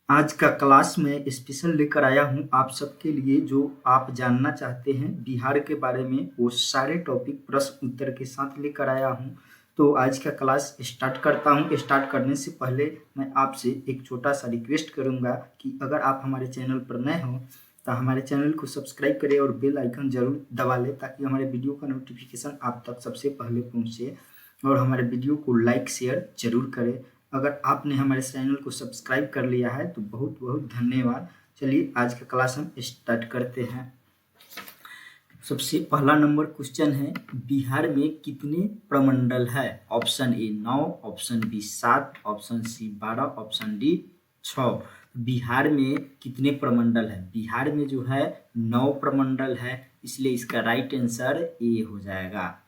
आज का क्लास में स्पेशल लेकर आया हूँ आप सबके लिए। जो आप जानना चाहते हैं बिहार के बारे में, वो सारे टॉपिक प्रश्न उत्तर के साथ लेकर आया हूँ। तो आज का क्लास स्टार्ट करता हूँ। स्टार्ट करने से पहले मैं आपसे एक छोटा सा रिक्वेस्ट करूँगा कि अगर आप हमारे चैनल पर नए हो तो हमारे चैनल को सब्सक्राइब करें और बेल आइकन जरूर दबा लें, ताकि हमारे वीडियो का नोटिफिकेशन आप तक सबसे पहले पहुँचे। और हमारे वीडियो को लाइक शेयर जरूर करें। अगर आपने हमारे चैनल को सब्सक्राइब कर लिया है तो बहुत बहुत धन्यवाद। चलिए आज का क्लास हम स्टार्ट करते हैं। सबसे पहला नंबर क्वेश्चन है, बिहार में कितने प्रमंडल है? Option A 9, option B 7, option C 12, option D 6। Bihar में कितने प्रमंडल है? बिहार में जो है 9 प्रमंडल है, इसलिए इसका राइट आंसर ए हो जाएगा।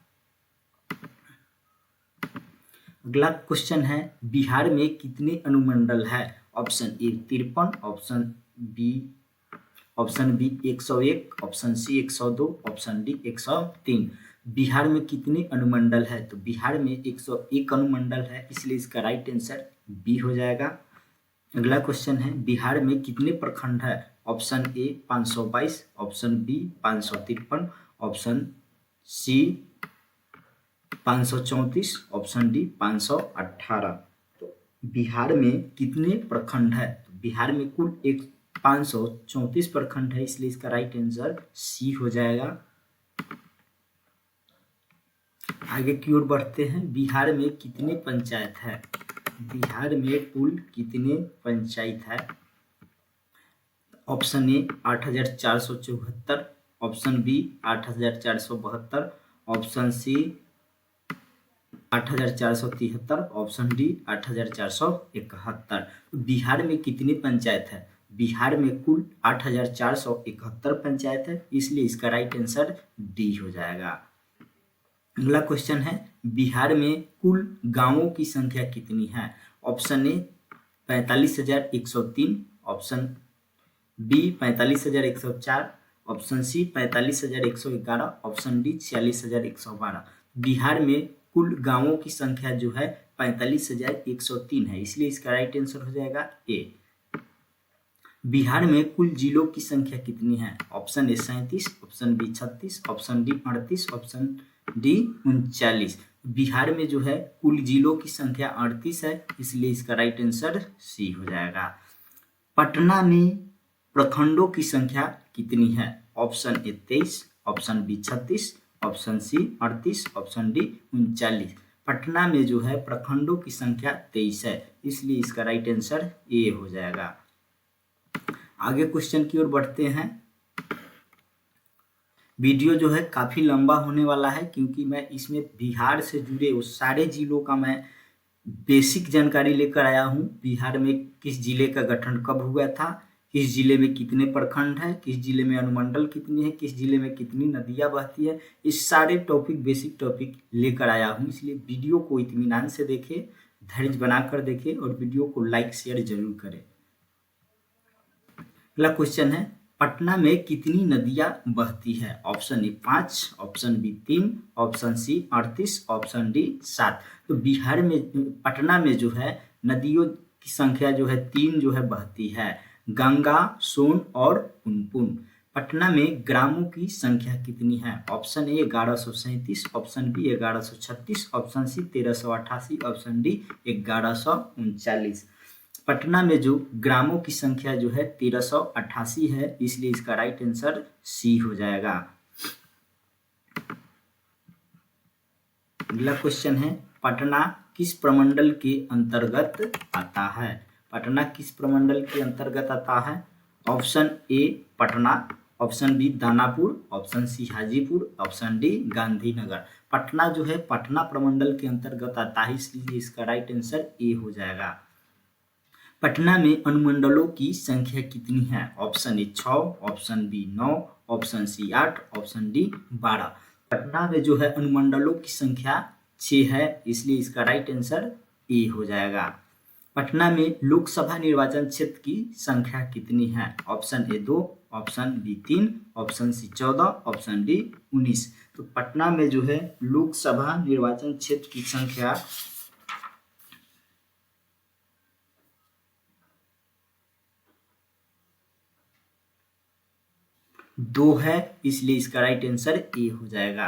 अगला क्वेश्चन है, बिहार में कितने अनुमंडल है? Option A 53, option B 101, option C 102, option D 103। Bihar में कितने अनुमंडल है? तो बिहार में 101 अनुमंडल है, इसलिए इसका राइट आंसर बी हो जाएगा। अगला क्वेश्चन है, बिहार में कितने प्रखंड है? Option A 522, option B 553, option C 534, option D 518। तो बिहार में कितने प्रखंड है? तो बिहार में कुल 534 प्रखंड है, इसलिए इसका राइट आंसर सी हो जाएगा। आगे की ओर बढ़ते हैं, बिहार में कितने पंचायत है? बिहार में कुल कितने पंचायत है? Option A 8474, option B 8472, option C 8473, option D 8471। Bihar में कितनी पंचायत है? बिहार में कुल 8471 पंचायत है, इसलिए इसका राइट आंसर डी हो जाएगा। अगला क्वेश्चन है, बिहार में कुल गांवों की संख्या कितनी है? Option A 45,103, option B 45,104, option C 45,111, option D 46,112। Bihar में कुल गांवों की संख्या जो है 45,103 है, इसलिए इसका राइट आंसर हो जाएगा ए। बिहार में कुल जिलों की संख्या कितनी है? Option A 37, option B 36, option D 38, option D 39। Bihar में जो है कुल जिलों की संख्या 38 है, इसलिए इसका राइट आंसर सी हो जाएगा। पटना में प्रखंडों की संख्या कितनी है? Option A 23, option B 36, option C 38, option D 39। Patna में जो है प्रखंडों की संख्या 23 है, इसलिए इसका राइट आंसर ए हो जाएगा। आगे क्वेश्चन की ओर बढ़ते हैं। वीडियो जो है काफी लंबा होने वाला है, क्योंकि मैं इसमें बिहार से जुड़े उस सारे जिलों का मैं बेसिक जानकारी लेकर आया हूँ। बिहार में किस जिले का गठन कब हुआ था, किस जिले में कितने प्रखंड है, किस जिले में अनुमंडल कितनी है, किस जिले में कितनी नदियां बहती है, इस सारे टॉपिक बेसिक टॉपिक लेकर आया हूँ। इसलिए वीडियो को इत्मीनान से देखें, धैर्य बनाकर देखें और वीडियो को लाइक शेयर जरूर करें। अगला क्वेश्चन है, पटना में कितनी नदियां बहती है? Option A 5, option B 3, option C 38, option D 7। तो बिहार में पटना में जो है नदियों की संख्या जो है 3 जो है बहती है, गंगा, सोन और पुनपुन। पटना में ग्रामों की संख्या कितनी है? Option A 1137, option B 1136, option C 1388, option D 1139। Patna में जो ग्रामों की संख्या जो है 1388 है, इसलिए इसका राइट आंसर सी हो जाएगा। अगला क्वेश्चन है, पटना किस प्रमंडल के अंतर्गत आता है? पटना किस प्रमंडल के अंतर्गत आता है? Option A Patna, option B Danapur, option C Hajipur, option D Gandhinagar. Patna जो है पटना प्रमंडल के अंतर्गत आता है, इसलिए इसका राइट आंसर ए हो जाएगा। पटना में अनुमंडलों की संख्या कितनी है? Option A 6, option B 9, option C 8, option D 12। Patna में जो है अनुमंडलों की संख्या 6 है, इसलिए इसका राइट आंसर ए हो जाएगा। पटना में लोकसभा निर्वाचन क्षेत्र की संख्या कितनी है? Option A 2, option B 3, option C 14, option D 19। तो पटना में जो है लोकसभा निर्वाचन क्षेत्र की संख्या 2 है, इसलिए इसका राइट आंसर ए हो जाएगा।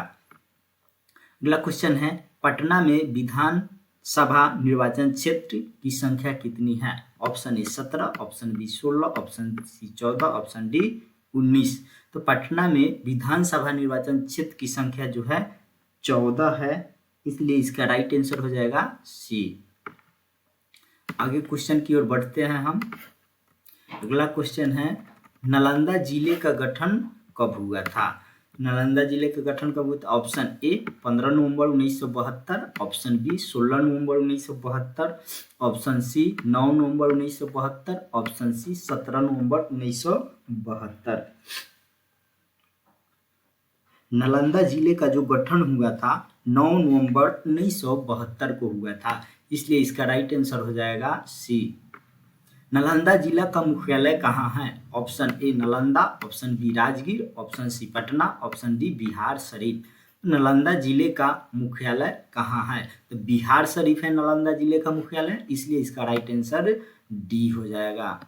अगला क्वेश्चन है, पटना में विधान सभा निर्वाचन क्षेत्र की संख्या कितनी है? Option A 17, option B 16, option C 14, option D 19। तो पटना में विधानसभा निर्वाचन क्षेत्र की संख्या जो है 14 है, इसलिए इसका राइट आंसर हो जाएगा सी। आगे क्वेश्चन की ओर बढ़ते हैं हम। अगला क्वेश्चन है, नालंदा जिले का गठन कब हुआ था? नालंदा जिले का गठन कब हुआ था? ऑप्शन ए 15 नवंबर 1972, ऑप्शन बी 16 नवंबर 1972, ऑप्शन सी 9 नवंबर 1972, ऑप्शन सी 17 नवंबर 1972। नालंदा जिले का जो गठन हुआ था 9 नवंबर 1972 को हुआ था, इसलिए इसका राइट आंसर हो जाएगा सी। नालंदा जिला का मुख्यालय कहाँ है? Option A Nalanda, option B Rajgir, option C Patna, option D Bihar Sharif. Nalanda जिले का मुख्यालय कहाँ है? तो बिहार शरीफ है नालंदा जिले का मुख्यालय, इसलिए इसका राइट आंसर डी हो जाएगा।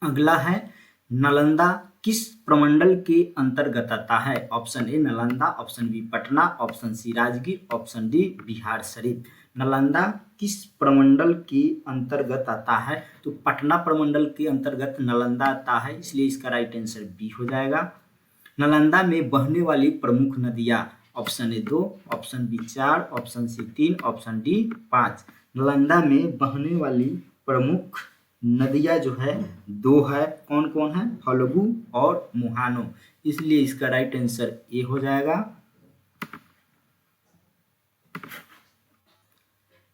अगला है, नालंदा किस प्रमंडल के अंतर्गत आता है? Option A Nalanda, option B Patna, option C Rajgir, option D Bihar Sharif. Nalanda किस प्रमंडल के अंतर्गत आता है? तो पटना प्रमंडल के अंतर्गत नालंदा आता है, इसलिए इसका राइट आंसर बी हो जाएगा। नालंदा में बहने वाली प्रमुख नदियां, option A 2, option B 4, option C 3, option D 5। Nalanda में बहने वाली प्रमुख नदियां जो है 2 है, कौन कौन है? फल्गु और मुहानो, इसलिए इसका राइट आंसर ए हो जाएगा।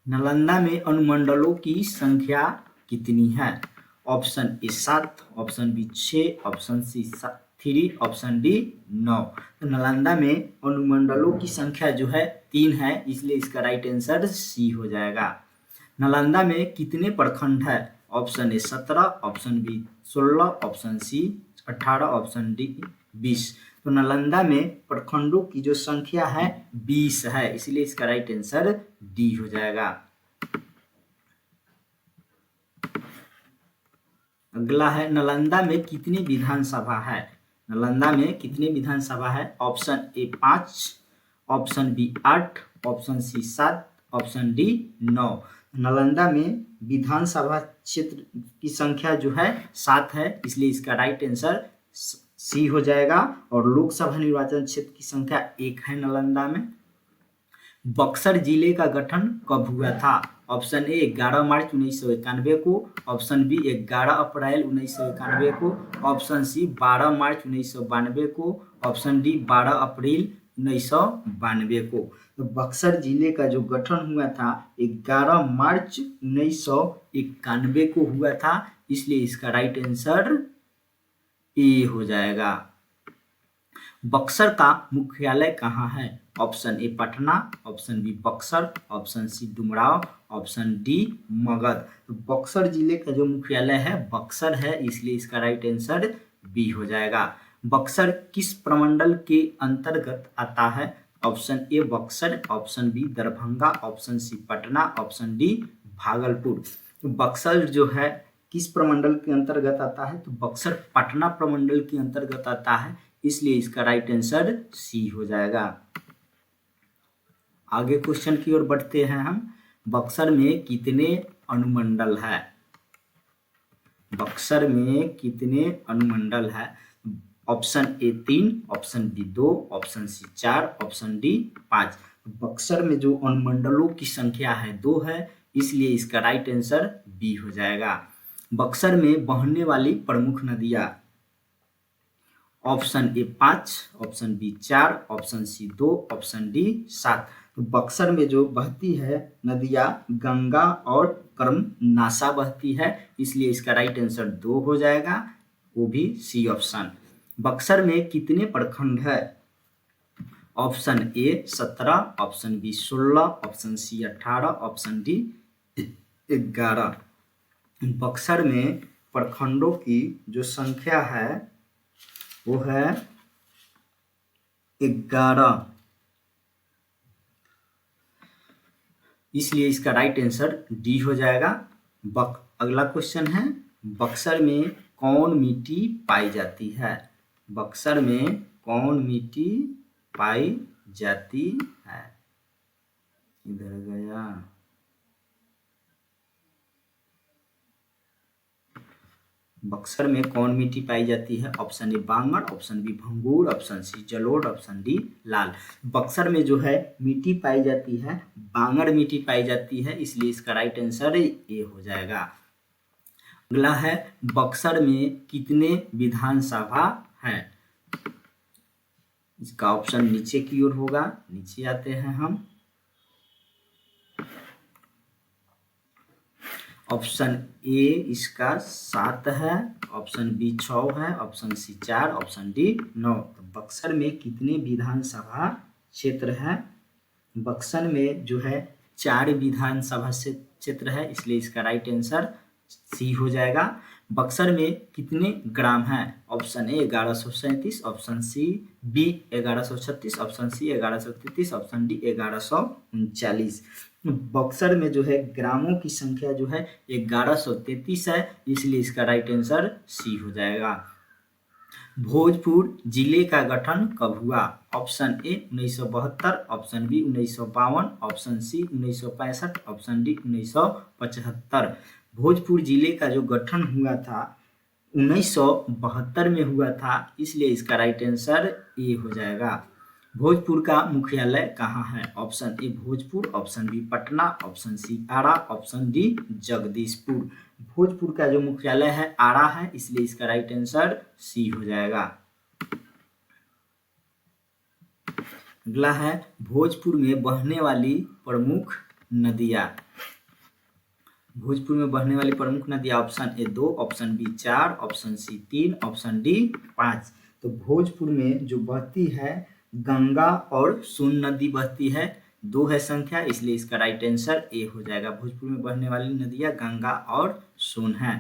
नालंदा में अनुमंडलों की संख्या कितनी है? Option A 7, option B 6, option C 3, option D 9। तो नालंदा में अनुमंडलों की संख्या जो है 3 है, इसलिए इसका राइट आंसर सी हो जाएगा। नालंदा में कितने प्रखंड है? Option A 17, option B 16, option C 18, option D 20। तो नालंदा में प्रखंडों की जो संख्या है 20 है, इसलिए इसका राइट आंसर डी हो जाएगा। अगला है, नालंदा में कितनी विधानसभा है? नालंदा में कितनी विधानसभा है? Option A 5, option B 8, option C 7, option D 9। Nalanda में विधानसभा क्षेत्र की संख्या जो है 7 है, इसलिए इसका राइट आंसर सी हो जाएगा। और लोकसभा निर्वाचन क्षेत्र की संख्या 1 है नालंदा में। बक्सर जिले का गठन कब हुआ था? ऑप्शन ए 11 मार्च 1991 को, ऑप्शन बी 11 अप्रैल 1991 को, ऑप्शन सी 12 मार्च 1992 को, ऑप्शन डी 12 अप्रैल 1992 को। तो बक्सर जिले का जो गठन हुआ था 11 मार्च 1991 को हुआ था, इसलिए इसका राइट आंसर ए हो जाएगा। बक्सर का मुख्यालय कहाँ है? Option A Patna, option B Buxar, option C Dumraon, option D Magadh. तो बक्सर जिले का जो मुख्यालय है बक्सर है, इसलिए इसका राइट आंसर बी हो जाएगा। बक्सर किस प्रमंडल के अंतर्गत आता है? Option A Buxar, option B Darbhanga, option C Patna, option D Bhagalpur. तो बक्सर जो है किस प्रमंडल के अंतर्गत आता है? तो बक्सर पटना प्रमंडल के अंतर्गत आता है, इसलिए इसका राइट आंसर सी हो जाएगा। आगे क्वेश्चन की ओर बढ़ते हैं हम। बक्सर में कितने अनुमंडल है? बक्सर में कितने अनुमंडल है? Option A 3, option B 2, option C 4, option D 5। Buxar में जो अनुमंडलों की संख्या है 2 है, इसलिए इसका राइट आंसर बी हो जाएगा। बक्सर में बहने वाली प्रमुख नदियां, option A 5, option B 4, option C 2, option D 7। तो बक्सर में जो बहती है नदियां गंगा और कर्मनाशा बहती है, इसलिए इसका राइट आंसर 2 हो जाएगा, वो भी सी ऑप्शन। बक्सर में कितने प्रखंड है? Option A 17, option B 16, option C 18, option D 11। Buxar में प्रखंडों की जो संख्या है वो है 11, इसलिए इसका राइट आंसर डी हो जाएगा। अगला क्वेश्चन है, बक्सर में कौन मिट्टी पाई जाती है? बक्सर में कौन मिट्टी पाई जाती है? इधर गया। बक्सर में कौन मिट्टी पाई जाती है? ऑप्शन ए बांगड़, ऑप्शन बी भंगूर, ऑप्शन सी जलोढ़, ऑप्शन डी लाल। बक्सर में जो है मिट्टी पाई जाती है बांगड़ मिट्टी पाई जाती है, इसलिए इसका राइट आंसर ए हो जाएगा। अगला है बक्सर में कितने विधानसभा है? इसका ऑप्शन नीचे की ओर होगा। नीचे आते हैं हम। ऑप्शन ए इसका 7 है, ऑप्शन बी 6 है, ऑप्शन सी 4, ऑप्शन डी 9। तो बक्सर में कितने विधानसभा क्षेत्र है? बक्सर में जो है 4 विधानसभा क्षेत्र है, इसलिए इसका राइट आंसर सी हो जाएगा। बक्सर में कितने ग्राम है? Option A 1137, option C B 1136, option C 1133, option D 1139। Buxar में जो है ग्रामों की संख्या जो है 1133 है, इसलिए इसका राइट आंसर सी हो जाएगा। भोजपुर जिले का गठन कब हुआ? Option A 1972, option B 1952, option C 1965, option D 1975। Bhojpur जिले का जो गठन हुआ था 1972 में हुआ था, इसलिए इसका राइट आंसर ए हो जाएगा। भोजपुर का मुख्यालय कहाँ है? Option A Bhojpur, option B Patna, option C Ara, option D Jagdishpur. Bhojpur का जो मुख्यालय है आरा है, इसलिए इसका राइट आंसर सी हो जाएगा। अगला है भोजपुर में बहने वाली प्रमुख नदियाँ। भोजपुर में बहने वाली प्रमुख नदियाँ option A 2, option B 4, option C 3, option D 5। तो भोजपुर में जो बहती है गंगा और सोन नदी बहती है, 2 है संख्या, इसलिए इसका राइट आंसर ए हो जाएगा। भोजपुर में बहने वाली नदियाँ गंगा और सोन है।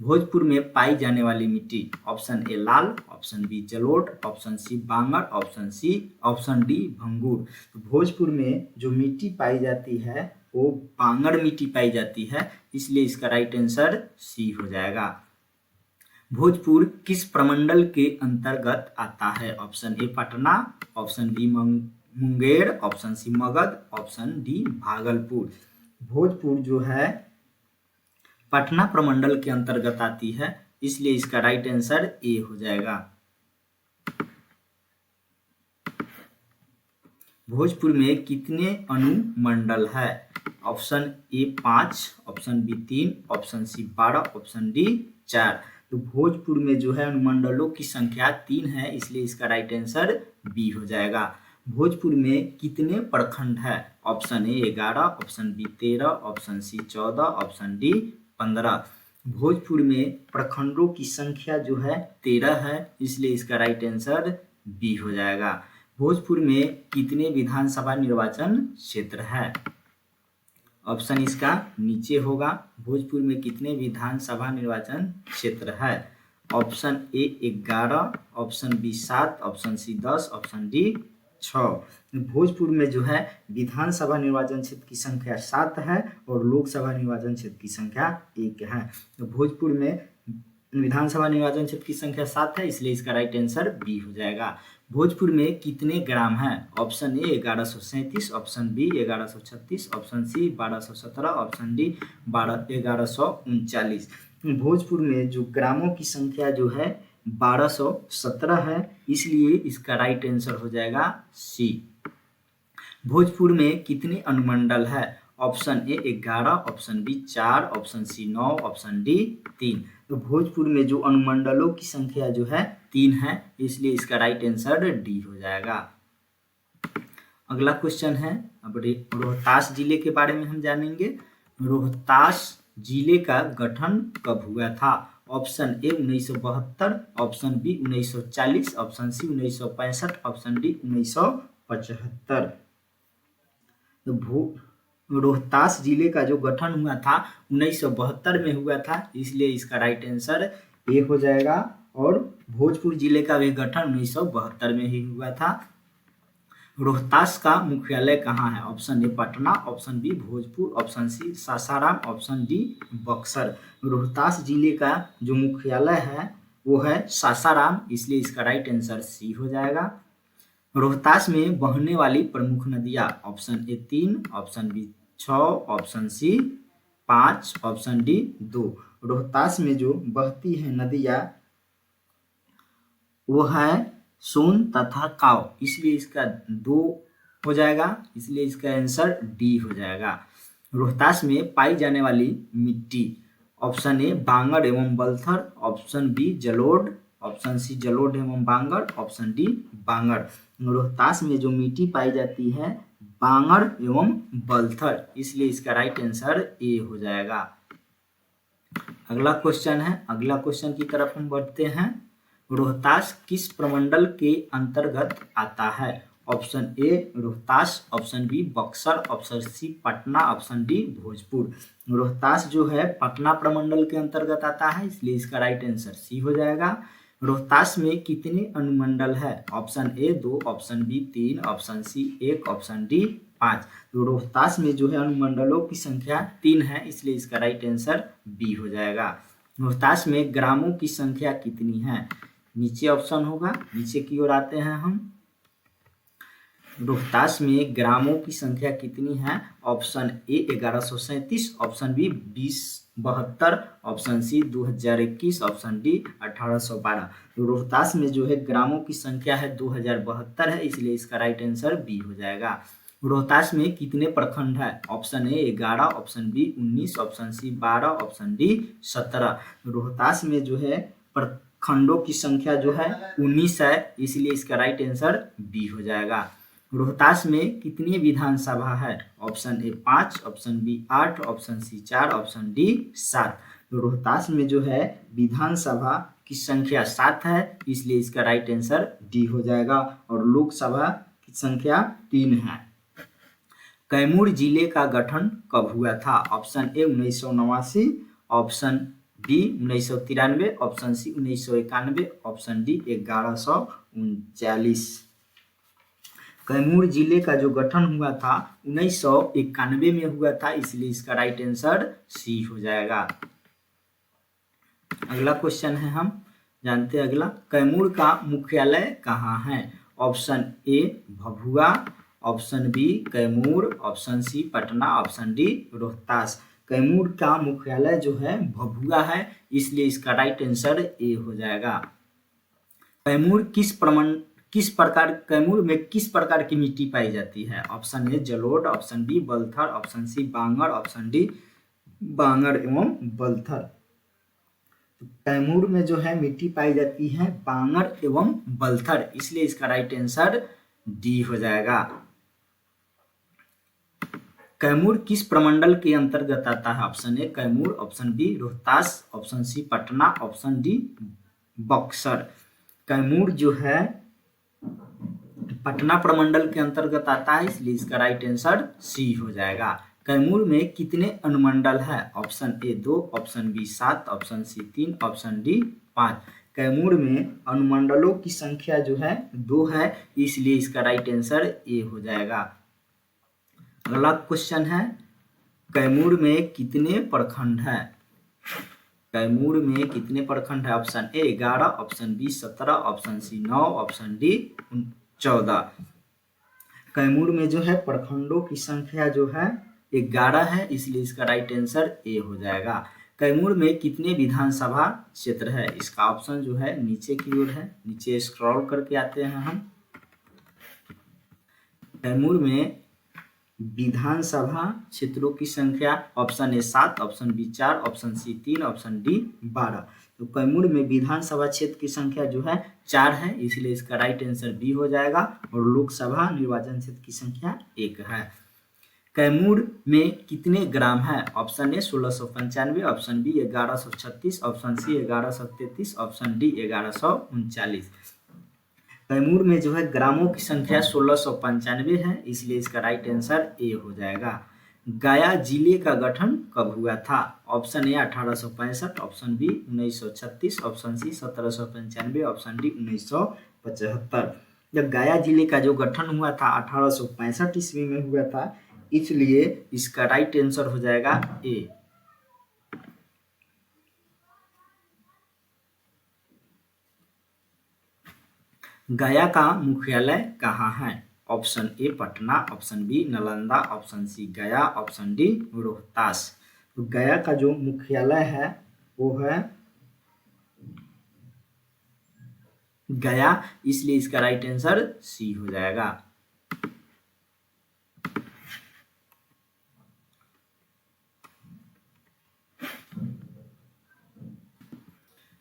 भोजपुर में पाई जाने वाली मिट्टी ऑप्शन ए लाल, ऑप्शन बी जलोढ़, ऑप्शन सी बांगड़, ऑप्शन डी भंगूर। तो भोजपुर में जो मिट्टी पाई जाती है वो बांगड़ मिट्टी पाई जाती है, इसलिए इसका राइट आंसर सी हो जाएगा। भोजपुर किस प्रमंडल के अंतर्गत आता है? Option A Patna, option B Munger, option C Magadh, option D Bhagalpur. Bhojpur जो है पटना प्रमंडल के अंतर्गत आती है, इसलिए इसका राइट आंसर ए हो जाएगा। भोजपुर में कितने अनुमंडल है? Option A 5, option B 3, option C 12, option D 4। तो भोजपुर में जो है अनुमंडलों की संख्या 3 है, इसलिए इसका राइट आंसर बी हो जाएगा। भोजपुर में कितने प्रखंड है? Option A 11, option B 13, option C 14, option D 15। Bhojpur में प्रखंडों की संख्या जो है 13 है, इसलिए इसका राइट आंसर बी हो जाएगा। भोजपुर में कितने विधानसभा निर्वाचन क्षेत्र है? ऑप्शन इसका नीचे होगा। भोजपुर में कितने विधानसभा निर्वाचन क्षेत्र है? Option A 11, option B 7, option C 10, option D 6। Bhojpur में जो है विधानसभा निर्वाचन क्षेत्र की संख्या 7 है और लोकसभा निर्वाचन क्षेत्र की संख्या 1 है। तो भोजपुर में विधानसभा निर्वाचन क्षेत्र की संख्या 7 है, इसलिए इसका राइट आंसर बी हो जाएगा। भोजपुर में कितने ग्राम हैं? Option A 1137, option B 1136, option C 1217, option D 1139। Bhojpur में जो ग्रामों की संख्या जो है 1217 है, इसलिए इसका राइट आंसर हो जाएगा सी। भोजपुर में कितने अनुमंडल है? Option A 11, option B 4, option C 9, option D 3। तो भोजपुर में जो अनुमंडलों की संख्या जो है 3 है, इसलिए इसका राइट आंसर डी हो जाएगा। अगला क्वेश्चन है अब रोहतास जिले के बारे में हम जानेंगे। रोहतास जिले का गठन कब हुआ था? Option A 1972, option B 1940, option C 1965, option D 1975। तो रोहतास जिले का जो गठन हुआ था 1972 में हुआ था, इसलिए इसका राइट आंसर ए हो जाएगा। और भोजपुर जिले का भी गठन 1972 में ही हुआ था। रोहतास का मुख्यालय कहाँ है? Option A Patna, option B Bhojpur, option C Sasaram, option D Buxar. Rohtas जिले का जो मुख्यालय है वो है सासाराम, इसलिए इसका राइट आंसर सी हो जाएगा। रोहतास में बहने वाली प्रमुख नदियां, option A 3, option B 6, option C 5, option D 2। Rohtas में जो बहती है नदियां वो है सोन तथा काव, इसलिए इसका 2 हो जाएगा, इसलिए इसका आंसर डी हो जाएगा। रोहतास में पाई जाने वाली मिट्टी, ऑप्शन ए बांगर एवं बलथर, ऑप्शन बी जलोढ़, ऑप्शन सी जलोढ़ एवं बांगर, ऑप्शन डी बांगर। रोहतास में जो मिट्टी पाई जाती है बांगर एवं बलथर, इसलिए इसका राइट आंसर ए हो जाएगा। अगला क्वेश्चन है, अगला क्वेश्चन की तरफ हम बढ़ते हैं। रोहतास किस प्रमंडल के अंतर्गत आता है? Option A Rohtas, option B Buxar, option C Patna, option D Bhojpur. Rohtas जो है पटना प्रमंडल के अंतर्गत आता है, इसलिए इसका राइट आंसर सी हो जाएगा। रोहतास में कितने अनुमंडल है? Option A 2, option B 3, option C 1, option D 5। तो रोहतास में जो है अनुमंडलों की संख्या 3 है, इसलिए इसका राइट आंसर बी हो जाएगा। रोहतास में ग्रामों की संख्या कितनी है? नीचे ऑप्शन होगा, नीचे की ओर आते हैं हम। रोहतास में ग्रामों की संख्या कितनी है? Option A 1137, option B 2072, option C 2021, option D 1812। तो रोहतास में जो है ग्रामों की संख्या है 2072 है, इसलिए इसका राइट आंसर बी हो जाएगा। रोहतास में कितने प्रखंड है? Option A 11, option B 19, option C 12, option D 17। Rohtas में जो है प्रखंडों की संख्या जो है 19 है, इसलिए इसका राइट आंसर बी हो जाएगा। रोहतास में कितनी विधानसभा है? Option A 5, option B 8, option C 4, option D 7। तो रोहतास में जो है विधानसभा की संख्या 7 है, इसलिए इसका राइट आंसर डी हो जाएगा। और लोकसभा की संख्या 3 है। कैमूर जिले का गठन कब हुआ था? Option A 1989, option B 1993, option C 1991, option D 1139। Kaimur जिले का जो गठन हुआ था 1991 में हुआ था, इसलिए इसका राइट आंसर सी हो जाएगा। अगला क्वेश्चन है, हम जानते हैं अगला। कैमूर का मुख्यालय कहाँ है? Option A Bhabua, option B Kaimur, option C Patna, option D Rohtas. Kaimur का मुख्यालय जो है भभुआ है, इसलिए इसका राइट आंसर ए हो जाएगा। कैमूर कैमूर में किस प्रकार की मिट्टी पाई जाती है? ऑप्शन ए जलोढ़, ऑप्शन बी बलथर, ऑप्शन सी बांगर, ऑप्शन डी बांगर एवं बलथर। कैमूर में जो है मिट्टी पाई जाती है बांगर एवं बलथर, इसलिए इसका राइट आंसर डी हो जाएगा। कैमूर किस प्रमंडल के अंतर्गत आता है? Option A Kaimur, option B Rohtas, option C Patna, option D Buxar. Kaimur जो है पटना प्रमंडल के अंतर्गत आता है, इसलिए इसका राइट आंसर सी हो जाएगा। कैमूर में कितने अनुमंडल है? Option A 2, option B 7, option C 3, option D 5। Kaimur में अनुमंडलों की संख्या जो है 2 है, इसलिए इसका राइट आंसर ए हो जाएगा। अगला क्वेश्चन है, कैमूर में कितने प्रखंड है? कैमूर में कितने प्रखंड है? Option A 11, option B 17, option C 9, option D 14। Kaimur में जो है प्रखंडों की संख्या जो है 11 है, इसलिए इसका राइट आंसर ए हो जाएगा। कैमूर में कितने विधानसभा क्षेत्र है? इसका ऑप्शन जो है नीचे की ओर है, नीचे स्क्रॉल करके आते हैं हम। कैमूर में विधानसभा क्षेत्रों की संख्या option A 7, option B 4, option C 3, option D 12। तो कैमूर में विधानसभा क्षेत्र की संख्या जो है 4 है, इसलिए इसका राइट आंसर बी हो जाएगा। और लोकसभा निर्वाचन क्षेत्र की संख्या 1 है। कैमूर में कितने ग्राम है? Option A 1695, option B 1136, option C 1133, option D 1139। Kaimur में जो है ग्रामों की संख्या 1695 है, इसलिए इसका राइट आंसर ए हो जाएगा। गया जिले का गठन कब हुआ था? Option A 1865, option B 1936, option C 1795, option D 1975। जब गया जिले का जो गठन हुआ था 1865 ईस्वी में हुआ था, इसलिए इसका राइट आंसर हो जाएगा ए। गया का मुख्यालय कहाँ है? Option A Patna, option B Nalanda, option C Gaya, option D Rohtas. तो गया का जो मुख्यालय है वो है गया, इसलिए इसका राइट आंसर सी हो जाएगा।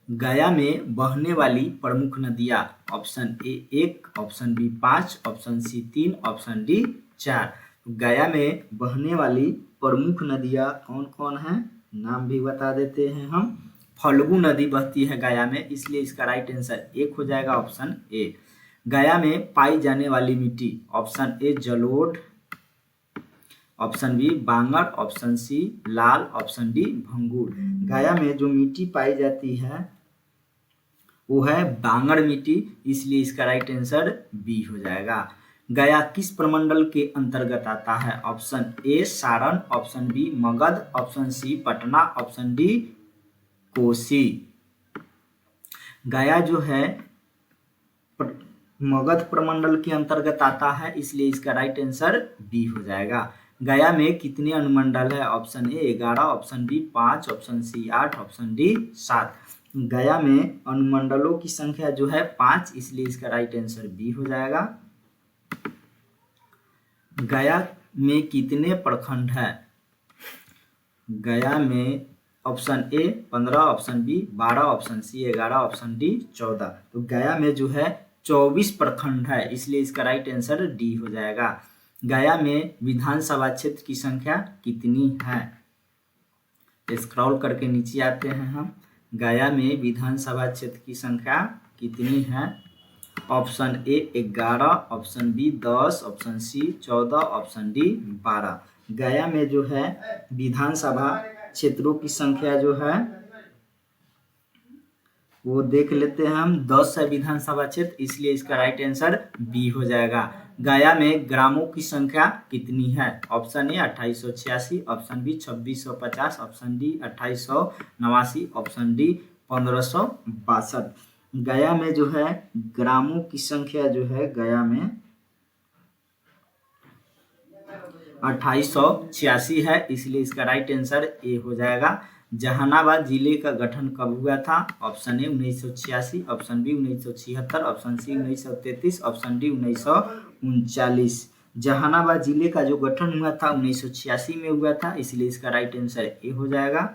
गया में बहने वाली प्रमुख नदियाँ, option A 1, option B 5, option C 3, option D 4। Gaya में बहने वाली प्रमुख नदियाँ कौन कौन हैं? नाम भी बता देते हैं हम। फल्गु नदी बहती है गया में, इसलिए इसका राइट आंसर 1 हो जाएगा, ऑप्शन ए। गया में पाई जाने वाली मिट्टी, ऑप्शन ए जलोढ़, ऑप्शन बी बांगर, ऑप्शन सी लाल, ऑप्शन डी भंगूर। गया में जो मिट्टी पाई जाती है वो है बांगर मिट्टी, इसलिए इसका राइट आंसर बी हो जाएगा। गया किस प्रमंडल के अंतर्गत आता है? Option A Saran, option B Magadh, option C Patna, option D Kosi. Gaya जो है मगध प्रमंडल के अंतर्गत आता है, इसलिए इसका राइट आंसर बी हो जाएगा। गया में कितने अनुमंडल है? Option A 11, option B 5, option C 8, option D 7। Gaya में अनुमंडलों की संख्या जो है 5, इसलिए इसका राइट आंसर बी हो जाएगा। गया में कितने प्रखंड है? गया में option A 15, option B 12, option C 11, option D 14। तो गया में जो है 24 प्रखंड है, इसलिए इसका राइट आंसर डी हो जाएगा। गया में विधानसभा क्षेत्र की संख्या कितनी है? स्क्रॉल करके नीचे आते हैं हम। गया में विधानसभा क्षेत्र की संख्या कितनी है? Option A 11, option B 10, option C 14, option D 12। Gaya में जो है विधानसभा क्षेत्रों की संख्या जो है वो देख लेते हैं हम। 10 है विधानसभा क्षेत्र, इसलिए इसका राइट आंसर बी हो जाएगा। गया में ग्रामों की संख्या कितनी है? Option A 2886, option B 2650, option D 2889, option D 1562। Gaya में जो है ग्रामों की संख्या जो है गया में 2886 है, इसलिए इसका राइट आंसर ए हो जाएगा। जहानाबाद जिले का गठन कब हुआ था? Option A 1986, option B 1976, option C 1933, option D 1939। Jehanabad जिले का जो गठन हुआ था 1986 में हुआ था, इसलिए इसका राइट आंसर ए हो जाएगा।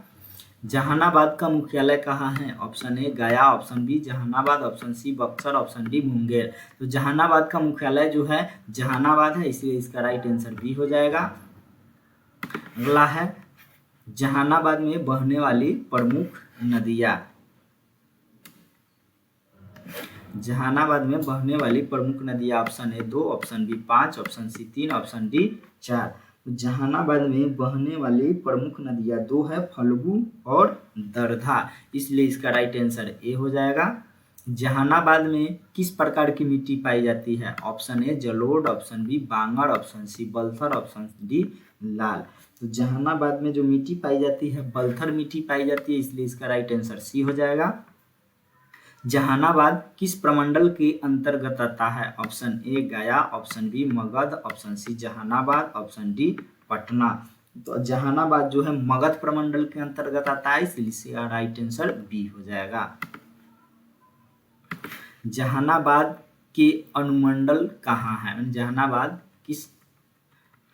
जहानाबाद का मुख्यालय कहाँ है? Option A Gaya, option B Jehanabad, option C Buxar, option D Munger. तो जहानाबाद का मुख्यालय जो है जहानाबाद है, इसलिए इसका राइट आंसर बी हो जाएगा। अगला है जहानाबाद में बहने वाली प्रमुख नदियाँ। जहानाबाद में बहने वाली प्रमुख नदियाँ, option A 2, option B 5, option C 3, option D 4। Jehanabad में बहने वाली प्रमुख नदियाँ 2 है, फल्गु और दरधा, इसलिए इसका राइट आंसर ए हो जाएगा। जहानाबाद में किस प्रकार की मिट्टी पाई जाती है? ऑप्शन ए जलोढ़, ऑप्शन बी बांगर, ऑप्शन सी बलथर, ऑप्शन डी लाल। तो जहानाबाद में जो मिट्टी पाई जाती है बलथर मिट्टी पाई जाती है, इसलिए इसका राइट आंसर सी हो जाएगा। जहानाबाद किस प्रमंडल के अंतर्गत आता है? Option A Gaya, option B Magadh, option C Jehanabad, option D Patna. तो जहानाबाद जो है मगध प्रमंडल के अंतर्गत आता है, इसलिए इसका राइट आंसर बी हो जाएगा। जहानाबाद के अनुमंडल कहाँ है?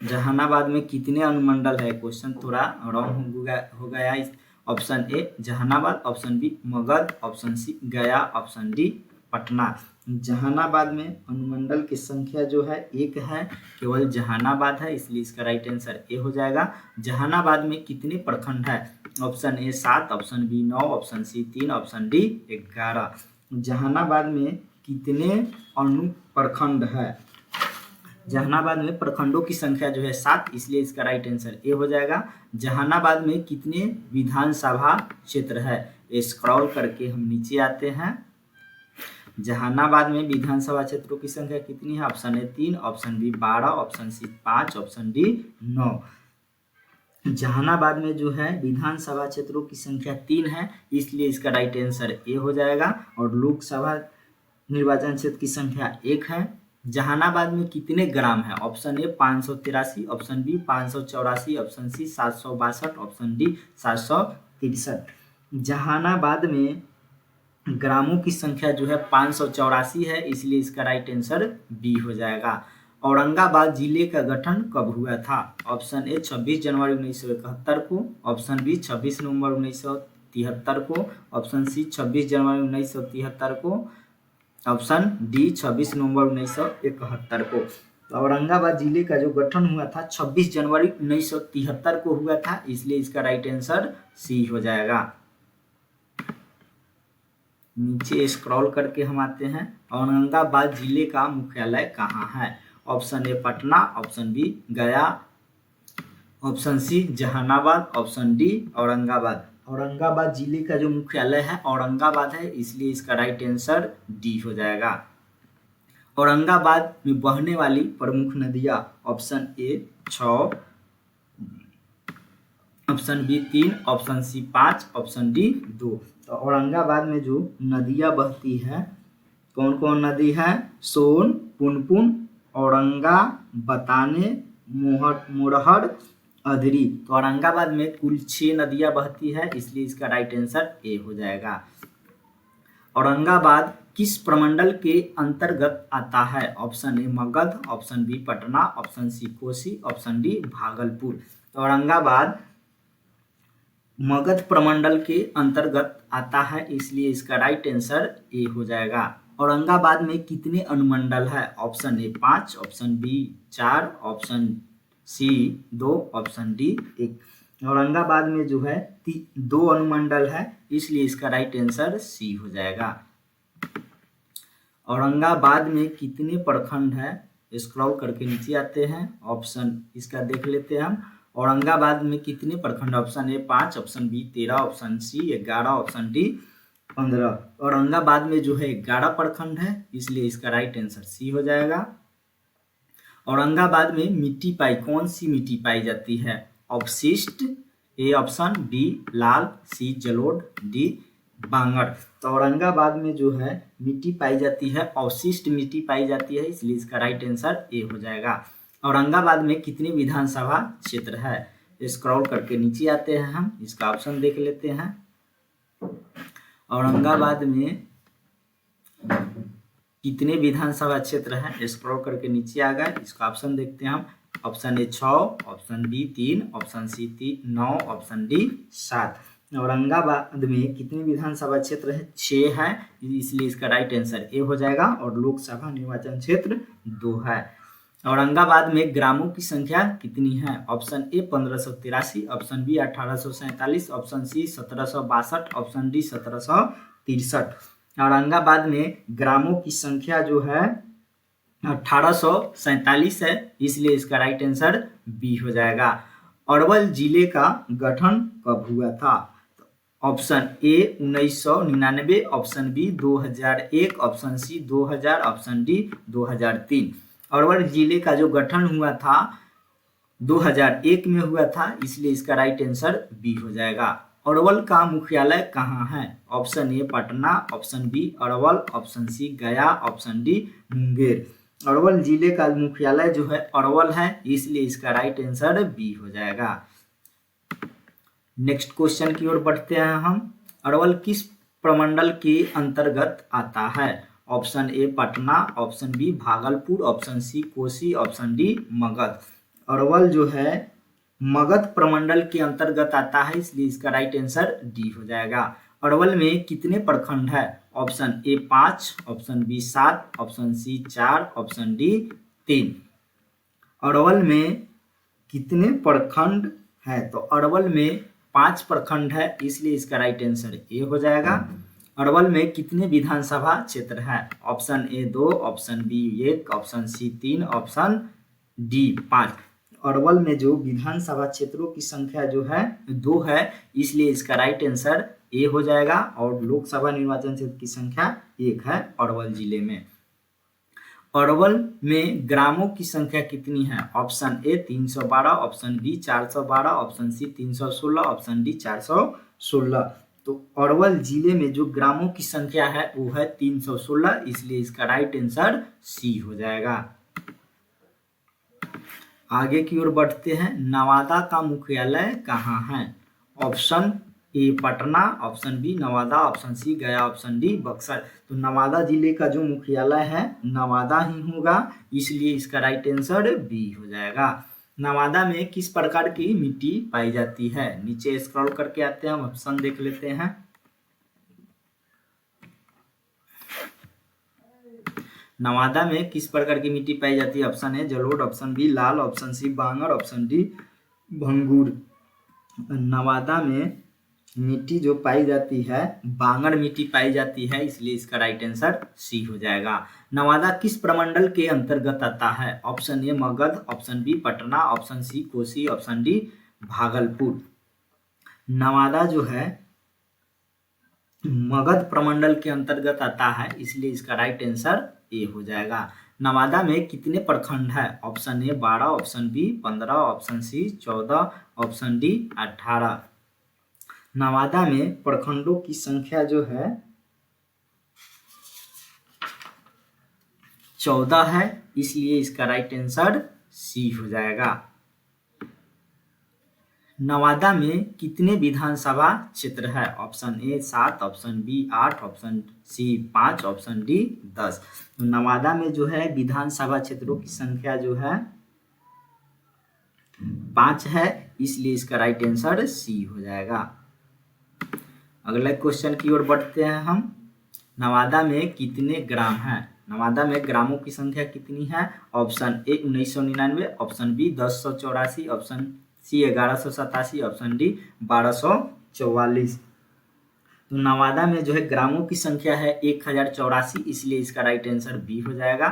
जहानाबाद में कितने अनुमंडल है? क्वेश्चन थोड़ा रॉन्ग हो गया। Option A Jehanabad, option B Magadh, option C Gaya, option D Patna. Jehanabad में अनुमंडल की संख्या जो है 1 है, केवल जहानाबाद है, इसलिए इसका राइट आंसर ए हो जाएगा। जहानाबाद में कितने प्रखंड है? Option A 7, option B 9, option C 3, option D 11। Jehanabad में कितने अनु प्रखंड है? जहानाबाद में प्रखंडों की संख्या जो है 7, इसलिए इसका राइट आंसर ए हो जाएगा। जहानाबाद में कितने विधानसभा क्षेत्र है? स्क्रॉल करके हम नीचे आते हैं। जहानाबाद में विधानसभा क्षेत्रों की संख्या कितनी है? Option A 3, option B 12, option C 5, option D 9। Jehanabad में जो है विधानसभा क्षेत्रों की संख्या 3 है, इसलिए इसका राइट आंसर ए हो जाएगा। और लोकसभा निर्वाचन क्षेत्र की संख्या 1 है। जहानाबाद में कितने ग्राम है? Option A 583, option B 584, option C 762, option D 763। Jehanabad में ग्रामों की संख्या जो है 584 है, इसलिए इसका राइट आंसर बी हो जाएगा। औरंगाबाद जिले का गठन कब हुआ था? ऑप्शन ए 26 जनवरी 1971 को, ऑप्शन बी 26 नवंबर 1973 को, ऑप्शन सी 26 जनवरी 1973 को, ऑप्शन डी 26 नवंबर 1971 को। तो औरंगाबाद जिले का जो गठन हुआ था 26 जनवरी 1973 को हुआ था, इसलिए इसका राइट आंसर सी हो जाएगा। नीचे स्क्रॉल करके हम आते हैं। औरंगाबाद जिले का मुख्यालय कहाँ है? Option A Patna, option B Gaya, option C Jehanabad, option D Aurangabad. Aurangabad जिले का जो मुख्यालय है औरंगाबाद है, इसलिए इसका राइट आंसर डी हो जाएगा। औरंगाबाद में बहने वाली प्रमुख नदियां, option A 6, option B 3, option C 5, option D 2। तो औरंगाबाद में जो नदियां बहती है, कौन कौन नदी है? सोन, पुनपुन, औरंगा, बताने, मोरहर, अधरी। तो औरंगाबाद में कुल 6 नदियां बहती है, इसलिए इसका राइट आंसर ए हो जाएगा। औरंगाबाद किस प्रमंडल के अंतर्गत आता है? Option A Magadh, option B Patna, option C Kosi, option D Bhagalpur. तो औरंगाबाद मगध प्रमंडल के अंतर्गत आता है, इसलिए इसका राइट आंसर ए हो जाएगा। औरंगाबाद में कितने अनुमंडल है? Option A 5, option B 4, option C 2, option D 1। Aurangabad में जो है 2 अनुमंडल है, इसलिए इसका राइट आंसर सी हो जाएगा। औरंगाबाद में कितने प्रखंड है? स्क्रॉल करके नीचे आते हैं, ऑप्शन इसका देख लेते हैं हम। औरंगाबाद में कितने प्रखंड? Option A 5, option B 13, option C 11, option D 15। Aurangabad में जो है 11 प्रखंड है, इसलिए इसका राइट आंसर सी हो जाएगा। औरंगाबाद में मिट्टी पाई, कौन सी मिट्टी पाई जाती है? अवशिष्ट, ए ऑप्शन, बी लाल, सी जलोढ़, डी बांगड़। तो औरंगाबाद में जो है मिट्टी पाई जाती है, अवशिष्ट मिट्टी पाई जाती है, इसलिए इसका राइट आंसर ए हो जाएगा। औरंगाबाद में कितने विधानसभा क्षेत्र है? स्क्रॉल करके नीचे आते हैं हम, इसका ऑप्शन देख लेते हैं। औरंगाबाद में कितने विधानसभा क्षेत्र है? स्क्रॉल करके नीचे आ गए, इसका ऑप्शन देखते हैं हम। Option A 6, option B 3, option C 9, option D 7। Aurangabad में कितने विधानसभा क्षेत्र है? 6 है, इसलिए इसका राइट आंसर ए हो जाएगा। और लोकसभा निर्वाचन क्षेत्र 2 है। औरंगाबाद में ग्रामों की संख्या कितनी है? Option A 1583, option B 1847, option C 1762, option D 1763। Aurangabad में ग्रामों की संख्या जो है 1847 है, इसलिए इसका राइट आंसर बी हो जाएगा। अरवल जिले का गठन कब हुआ था? Option A 1999, option B 2001, option C 2000, option D 2003। Arwal जिले का जो गठन हुआ था 2001 में हुआ था, इसलिए इसका राइट आंसर बी हो जाएगा। अरवल का मुख्यालय कहाँ है? Option A Patna, option B Arwal, option C Gaya, option D Munger. Arwal जिले का मुख्यालय जो है अरवल है, इसलिए इसका राइट आंसर बी हो जाएगा। नेक्स्ट क्वेश्चन की ओर बढ़ते हैं हम। अरवल किस प्रमंडल के अंतर्गत आता है? Option A Patna, option B Bhagalpur, option C Kosi, option D Magadh. Arwal जो है मगध प्रमंडल के अंतर्गत आता है, इसलिए इसका राइट आंसर डी हो जाएगा। अरवल में कितने प्रखंड है? Option A 5, option B 7, option C 4, option D 3। Arwal में कितने प्रखंड है? तो अरवल में 5 प्रखंड है, इसलिए इसका राइट आंसर ए हो जाएगा। अरवल में कितने विधानसभा क्षेत्र है? Option A 2, option B 1, option C 3, option D 5। Arwal में जो विधानसभा क्षेत्रों की संख्या जो है 2 है, इसलिए इसका राइट आंसर ए हो जाएगा। और लोकसभा निर्वाचन क्षेत्र की संख्या 1 है अरवल जिले में। अरवल में ग्रामों की संख्या कितनी है? Option A 312, option B 412, option C 316, option D 416। तो अरवल जिले में जो ग्रामों की संख्या है वो है 316, इसलिए इसका राइट आंसर सी हो जाएगा। आगे की ओर बढ़ते हैं। नवादा का मुख्यालय कहाँ है? Option A Patna, option B Nawada, option C Gaya, option D Buxar. तो नवादा जिले का जो मुख्यालय है नवादा ही होगा, इसलिए इसका राइट आंसर बी हो जाएगा। नवादा में किस प्रकार की मिट्टी पाई जाती है? नीचे स्क्रॉल करके आते हैं, हम ऑप्शन देख लेते हैं। नवादा में किस प्रकार की मिट्टी पाई जाती है? ऑप्शन ए जलोढ़, ऑप्शन बी लाल, ऑप्शन सी बांगर, ऑप्शन डी भंगूर। नवादा में मिट्टी जो पाई जाती है बांगर मिट्टी पाई जाती है, इसलिए इसका राइट आंसर सी हो जाएगा। नवादा किस प्रमंडल के अंतर्गत आता है? Option A Magadh, option B Patna, option C Kosi, option D Bhagalpur. Nawada जो है मगध प्रमंडल के अंतर्गत आता है, इसलिए इसका राइट आंसर ए हो जाएगा। नवादा में कितने प्रखंड है? Option A 12, option B 15, option C 14, option D 18। Nawada में प्रखंडों की संख्या जो है 14 है, इसलिए इसका राइट आंसर सी हो जाएगा। नवादा में कितने विधानसभा क्षेत्र है? Option A 7, option B 8, option C 5, option D 10। तो नवादा में जो है विधानसभा क्षेत्रों की संख्या जो है 5 है, इसलिए इसका राइट आंसर सी हो जाएगा। अगले क्वेश्चन की ओर बढ़ते हैं हम। नवादा में कितने ग्राम हैं? नवादा में ग्रामों की संख्या कितनी है? Option A 1999, option B 1084, option C 1187, option D 1244। तो नवादा में जो है ग्रामों की संख्या है 1084, इसलिए इसका राइट आंसर बी हो जाएगा।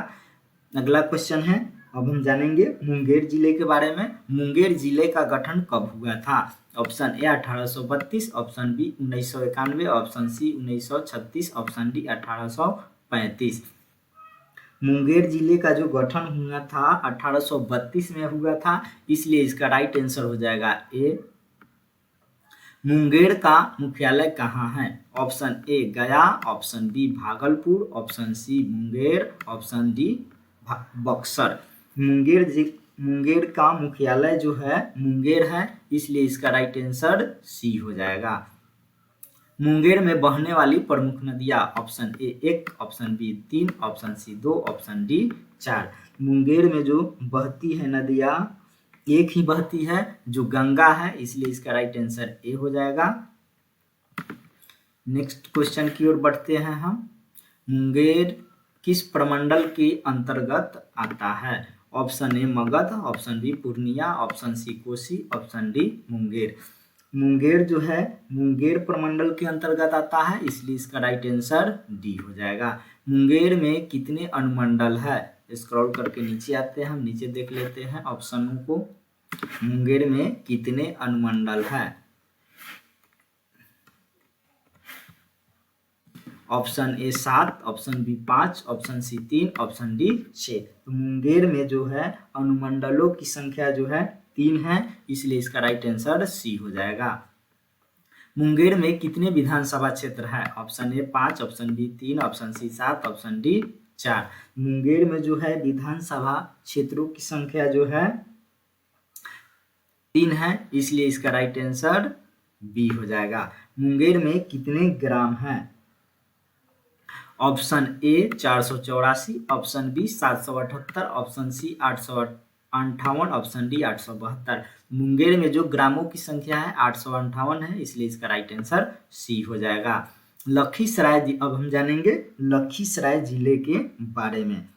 अगला क्वेश्चन है, अब हम जानेंगे मुंगेर जिले के बारे में। मुंगेर जिले का गठन कब हुआ था? Option A 1832, option B 1991, option C 1936, option D 1835। Munger जिले का जो गठन हुआ था 1832 में हुआ था, इसलिए इसका राइट आंसर हो जाएगा ए। मुंगेर का मुख्यालय कहाँ है? Option A Gaya, option B Bhagalpur, option C Munger, option D Buxar. Munger का मुख्यालय जो है मुंगेर है, इसलिए इसका राइट आंसर सी हो जाएगा। मुंगेर में बहने वाली प्रमुख नदियां, option A 1, option B 3, option C 2, option D 4। Munger में जो बहती है नदियां एक ही बहती है जो गंगा है, इसलिए इसका राइट आंसर ए हो जाएगा। नेक्स्ट क्वेश्चन की ओर बढ़ते हैं हम। मुंगेर किस प्रमंडल के अंतर्गत आता है? Option A Magadh, option B Purnia, option C Kosi, option D Munger. Munger जो है मुंगेर प्रमंडल के अंतर्गत आता है, इसलिए इसका राइट आंसर डी हो जाएगा। मुंगेर में कितने अनुमंडल है? स्क्रॉल करके नीचे आते हैं, हम नीचे देख लेते हैं ऑप्शनों को। मुंगेर में कितने अनुमंडल है? Option A 7, option B 5, option C 3, option D 6। तो मुंगेर में जो है अनुमंडलों की संख्या जो है 3 है, इसलिए इसका राइट आंसर सी हो जाएगा। मुंगेर में कितने विधानसभा क्षेत्र है? Option A 5, option B 3, option C 7, option D 4। Munger में जो है विधानसभा क्षेत्रों की संख्या जो है 3 है, इसलिए इसका राइट आंसर बी हो जाएगा। मुंगेर में कितने ग्राम हैं? Option A 484, option B 778, option C 858, option D 872। Munger में जो ग्रामों की संख्या है 858 है, इसलिए इसका राइट आंसर सी हो जाएगा। लखीसराय, अब हम जानेंगे लखीसराय जिले के बारे में।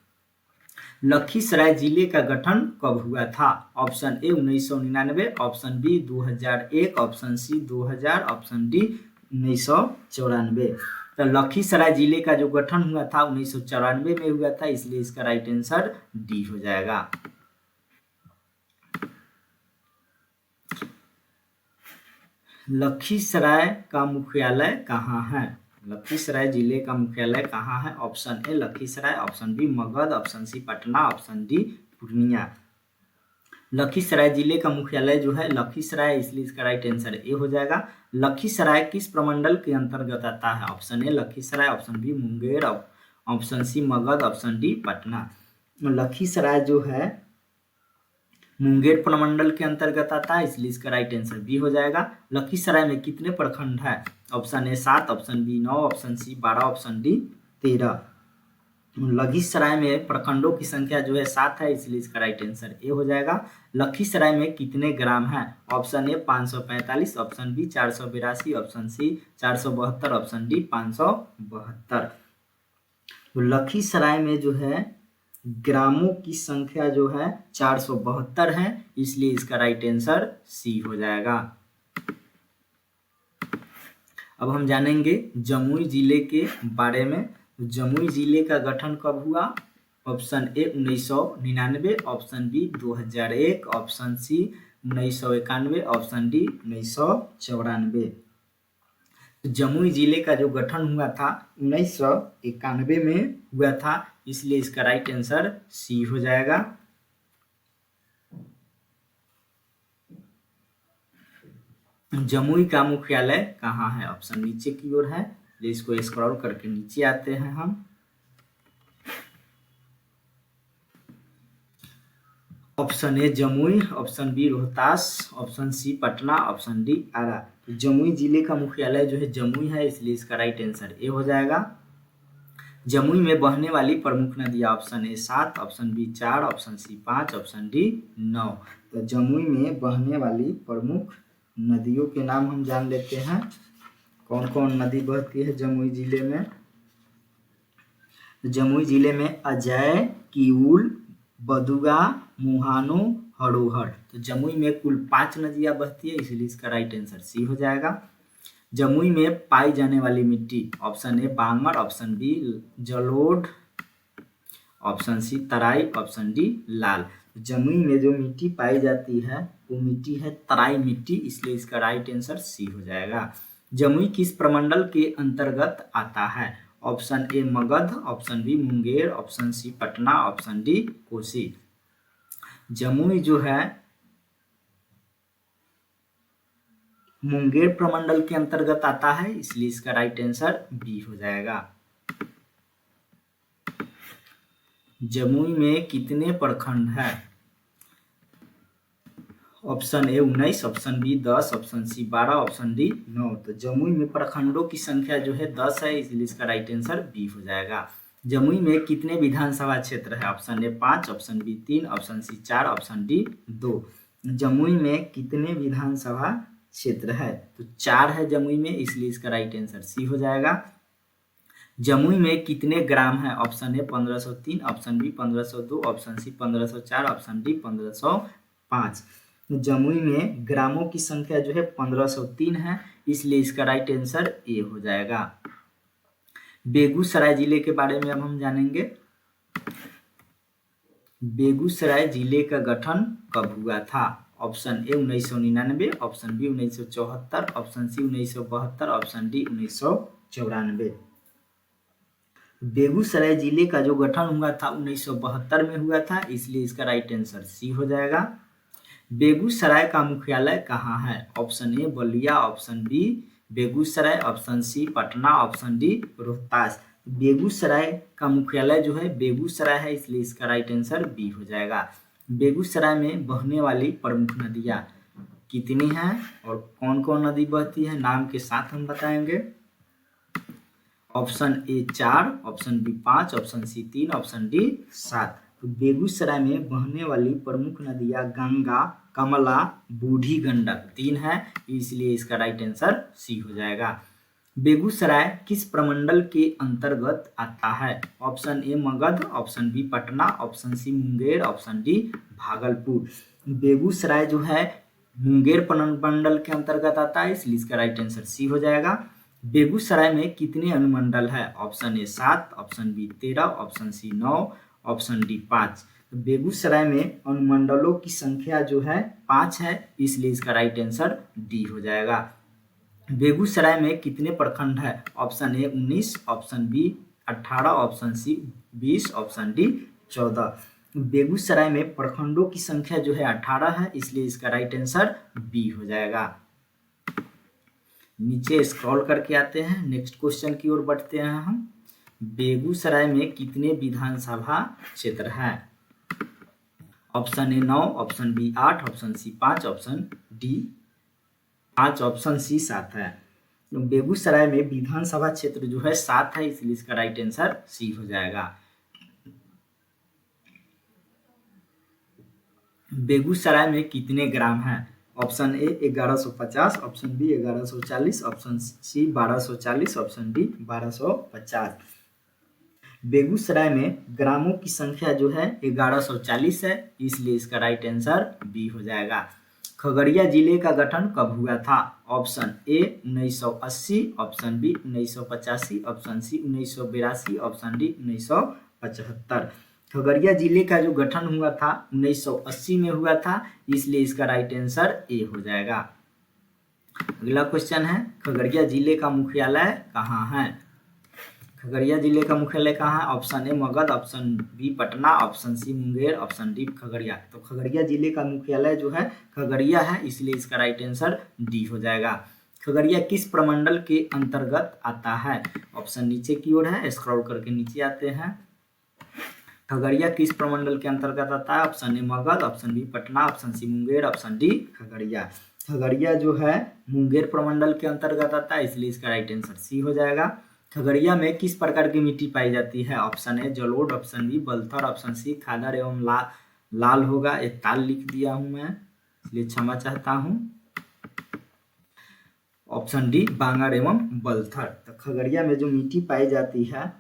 लखीसराय जिले का गठन कब हुआ था? Option A 1999, option B 2001, option C 2000, option D 1994। तो लखीसराय जिले का जो गठन हुआ था 1994 में हुआ था, इसलिए इसका राइट आंसर डी हो जाएगा। लखीसराय का मुख्यालय कहाँ है? लखीसराय जिले का मुख्यालय कहाँ है? Option A Lakhisarai, option B Magadh, option C Patna, option D Purnia. Lakhisarai जिले का मुख्यालय जो है लखीसराय, इसलिए इसका राइट आंसर ए हो जाएगा। लखीसराय किस प्रमंडल के अंतर्गत आता है? Option A Lakhisarai, option B Munger, option C Magadh, option D Patna. Lakhisarai जो है मुंगेर प्रमंडल के अंतर्गत आता है, इसलिए इसका राइट आंसर बी हो जाएगा। लखीसराय में कितने प्रखंड है? Option A 7, option B 9, option C 12, option D 13। Lakhisarai में प्रखंडों की संख्या जो है 7 है, इसलिए इसका राइट आंसर ए हो जाएगा। लखीसराय में कितने ग्राम है? Option A 545, option B 482, option C 472, option D 572। तो लखीसराय में जो है ग्रामों की संख्या जो है 472 है, इसलिए इसका राइट आंसर सी हो जाएगा। अब हम जानेंगे जमुई जिले के बारे में। जमुई जिले का गठन कब हुआ? Option A 1999, option B 2001, option C 1991, option D 1994। Jamui जिले का जो गठन हुआ था 1991 में हुआ था, इसलिए इसका राइट आंसर सी हो जाएगा। जमुई का मुख्यालय कहाँ है? ऑप्शन नीचे की ओर है, इसको स्क्रॉल करके नीचे आते हैं हम। Option A Jamui, option B Rohtas, option C Patna, option D Ara. तो जमुई जिले का मुख्यालय जो है जमुई है, इसलिए इसका राइट आंसर ए हो जाएगा। जमुई में बहने वाली प्रमुख नदियाँ, option A 7, option B 4, option C 5, option D 9। तो जमुई में बहने वाली प्रमुख नदियों के नाम हम जान लेते हैं। कौन कौन नदी बहती है जमुई जिले में? जमुई जिले में अजय, किऊल, बदुगा, मुहानो, हरोहर। तो जमुई में कुल 5 नदियां बहती है, इसलिए इसका राइट आंसर सी हो जाएगा। जमुई में पाई जाने वाली मिट्टी, ऑप्शन ए बांगर, ऑप्शन बी जलोढ़, ऑप्शन सी तराई, ऑप्शन डी लाल। जमुई में जो मिट्टी पाई जाती है वो मिट्टी है तराई मिट्टी, इसलिए इसका राइट आंसर सी हो जाएगा। जमुई किस प्रमंडल के अंतर्गत आता है? Option A Magadh, option B Munger, option C Patna, option D Kosi. Jamui जो है मुंगेर प्रमंडल के अंतर्गत आता है, इसलिए इसका राइट आंसर बी हो जाएगा। जमुई में कितने प्रखंड है? Option A 19, option B 10, option C 12, option D 9। तो जमुई में प्रखंडों की संख्या जो है 10 है, इसलिए इसका राइट आंसर बी हो जाएगा। जमुई में कितने विधानसभा क्षेत्र है? Option A 5, option B 3, option C 4, option D 2। Jamui में कितने विधानसभा क्षेत्र है? तो 4 है जमुई में, इसलिए इसका राइट आंसर सी हो जाएगा। जमुई में कितने ग्राम है? Option A 1503, option B 1502, option C 1504, option D 1505। Jamui में ग्रामों की संख्या जो है 1503 है, इसलिए इसका राइट आंसर ए हो जाएगा। बेगूसराय जिले के बारे में अब हम जानेंगे। बेगूसराय जिले का गठन कब हुआ था? Option A 1999, option B 1974, option C 1972, option D 1994। Begusarai जिले का जो गठन हुआ था 1972 में हुआ था, इसलिए इसका राइट आंसर सी हो जाएगा। बेगूसराय का मुख्यालय कहाँ है? Option A Ballia, option B Begusarai, option C Patna, option D Rohtas. Begusarai का मुख्यालय जो है बेगूसराय है, इसलिए इसका राइट आंसर बी हो जाएगा। बेगूसराय में बहने वाली प्रमुख नदियाँ कितनी हैं और कौन कौन नदी बहती है, नाम के साथ हम बताएंगे। Option A 4, option B 5, option C 3, option D 7। तो बेगूसराय में बहने वाली प्रमुख नदियाँ गंगा, कमला, बूढ़ी गंडक 3 है, इसलिए इसका राइट आंसर सी हो जाएगा। बेगूसराय किस प्रमंडल के अंतर्गत आता है? Option A Magadh, option B Patna, option C Munger, option D Bhagalpur. Begusarai जो है मुंगेर प्रमंडल के अंतर्गत आता है, इसलिए इसका राइट आंसर सी हो जाएगा। बेगूसराय में कितने अनुमंडल है? Option A 7, option B 13, option C 9, option D 5। तो बेगूसराय में अनुमंडलों की संख्या जो है 5 है, इसलिए इसका राइट आंसर डी हो जाएगा। बेगूसराय में कितने प्रखंड है? Option A 19, option B 18, option C 20, option D 14। Begusarai में प्रखंडों की संख्या जो है 18 है, इसलिए इसका राइट आंसर बी हो जाएगा। नीचे स्क्रॉल करके आते हैं, नेक्स्ट क्वेश्चन की ओर बढ़ते हैं हम। बेगूसराय में कितने विधानसभा क्षेत्र है? Option A 9, option B 8, option C 5, option D 5, option C 7 है। तो बेगूसराय में विधानसभा क्षेत्र जो है 7 है, इसलिए इसका राइट आंसर सी हो जाएगा। बेगूसराय में कितने ग्राम हैं? Option A 1150, option B 1140, option C 1240, option D 1250। Begusarai में ग्रामों की संख्या जो है 1140 है, इसलिए इसका राइट आंसर बी हो जाएगा। खगड़िया जिले का गठन कब हुआ था? Option A 1980, option B 1985, option C 1982, option D 1975। Khagaria जिले का जो गठन हुआ था 1980 में हुआ था, इसलिए इसका राइट आंसर ए हो जाएगा। अगला क्वेश्चन है, खगड़िया जिले का मुख्यालय कहाँ है? खगड़िया जिले का मुख्यालय कहाँ है? Option A Magadh, option B Patna, option C Munger, option D Khagaria. तो खगड़िया जिले का मुख्यालय जो है खगड़िया है, इसलिए इसका राइट आंसर डी हो जाएगा। खगड़िया किस प्रमंडल के अंतर्गत आता है? ऑप्शन नीचे की ओर है, स्क्रॉल करके नीचे आते हैं। खगड़िया किस प्रमंडल के अंतर्गत आता है? Option A Magadh, option B Patna, option C Munger, option D Khagaria. Khagaria जो है मुंगेर प्रमंडल के अंतर्गत आता है, इसलिए इसका राइट आंसर सी हो जाएगा। खगड़िया में किस प्रकार की मिट्टी पाई जाती है? ऑप्शन ए जलोढ़, ऑप्शन बी बलथर, ऑप्शन सी खादर एवं लाल होगा। एक ताल लिख दिया हूं मैं, इसलिए क्षमा चाहता हूं। ऑप्शन डी बांगर एवं बलथर। तो खगड़िया में जो मिट्टी पाई जाती है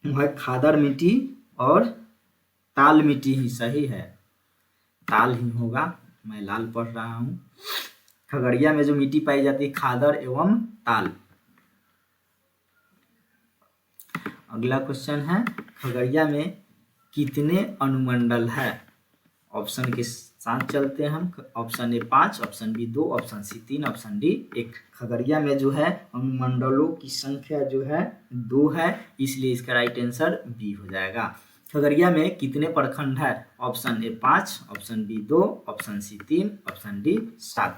वह खादर मिट्टी और ताल मिट्टी ही सही है, ताल ही होगा, मैं लाल पढ़ रहा हूं। खगड़िया में जो मिट्टी पाई जाती है खादर एवं ताल। अगला क्वेश्चन है, खगड़िया में कितने अनुमंडल है? ऑप्शन के साथ चलते हैं हम। Option A 5, option B 2, option C 3, option D 1। Khagaria में जो है अनुमंडलों की संख्या जो है 2 है, इसलिए इसका राइट आंसर बी हो जाएगा। खगड़िया में कितने प्रखंड है? Option A 5, option B 2, option C 3, option D 7।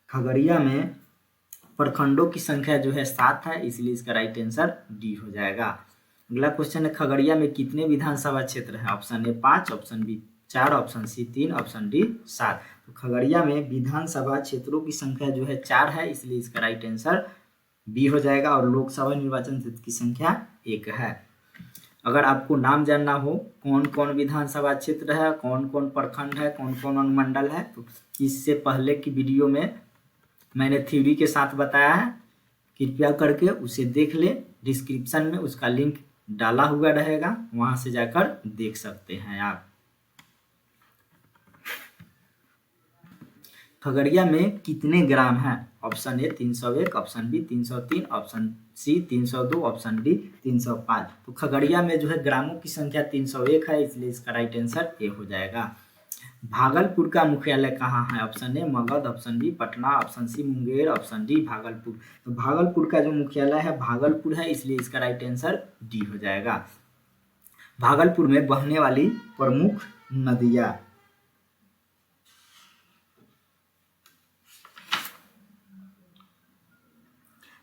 Khagaria में प्रखंडों की संख्या जो है 7 है, इसलिए इसका राइट आंसर डी हो जाएगा। अगला क्वेश्चन है, खगड़िया में कितने विधानसभा क्षेत्र है? Option A 5, option B 4, option C 3, option D 7। तो खगड़िया में विधानसभा क्षेत्रों की संख्या जो है 4 है, इसलिए इसका राइट आंसर बी हो जाएगा। और लोकसभा निर्वाचन क्षेत्र की संख्या 1 है। अगर आपको नाम जानना हो कौन कौन विधानसभा क्षेत्र है, कौन कौन प्रखंड है, कौन कौन अनुमंडल है, तो इससे पहले की वीडियो में मैंने थ्योरी के साथ बताया है, कृपया करके उसे देख ले। डिस्क्रिप्शन में उसका लिंक डाला हुआ रहेगा, वहां से जाकर देख सकते हैं आप। खगड़िया में कितने ग्राम हैं? Option A 301, option B 303, option C 302, option D 305। तो खगड़िया में जो है ग्रामों की संख्या 301 है, इसलिए इसका राइट आंसर ए हो जाएगा। भागलपुर का मुख्यालय कहाँ है? Option A Magadh, option B Patna, option C Munger, option D Bhagalpur. तो भागलपुर का जो मुख्यालय है भागलपुर है, इसलिए इसका राइट आंसर डी हो जाएगा। भागलपुर में बहने वाली प्रमुख नदियां।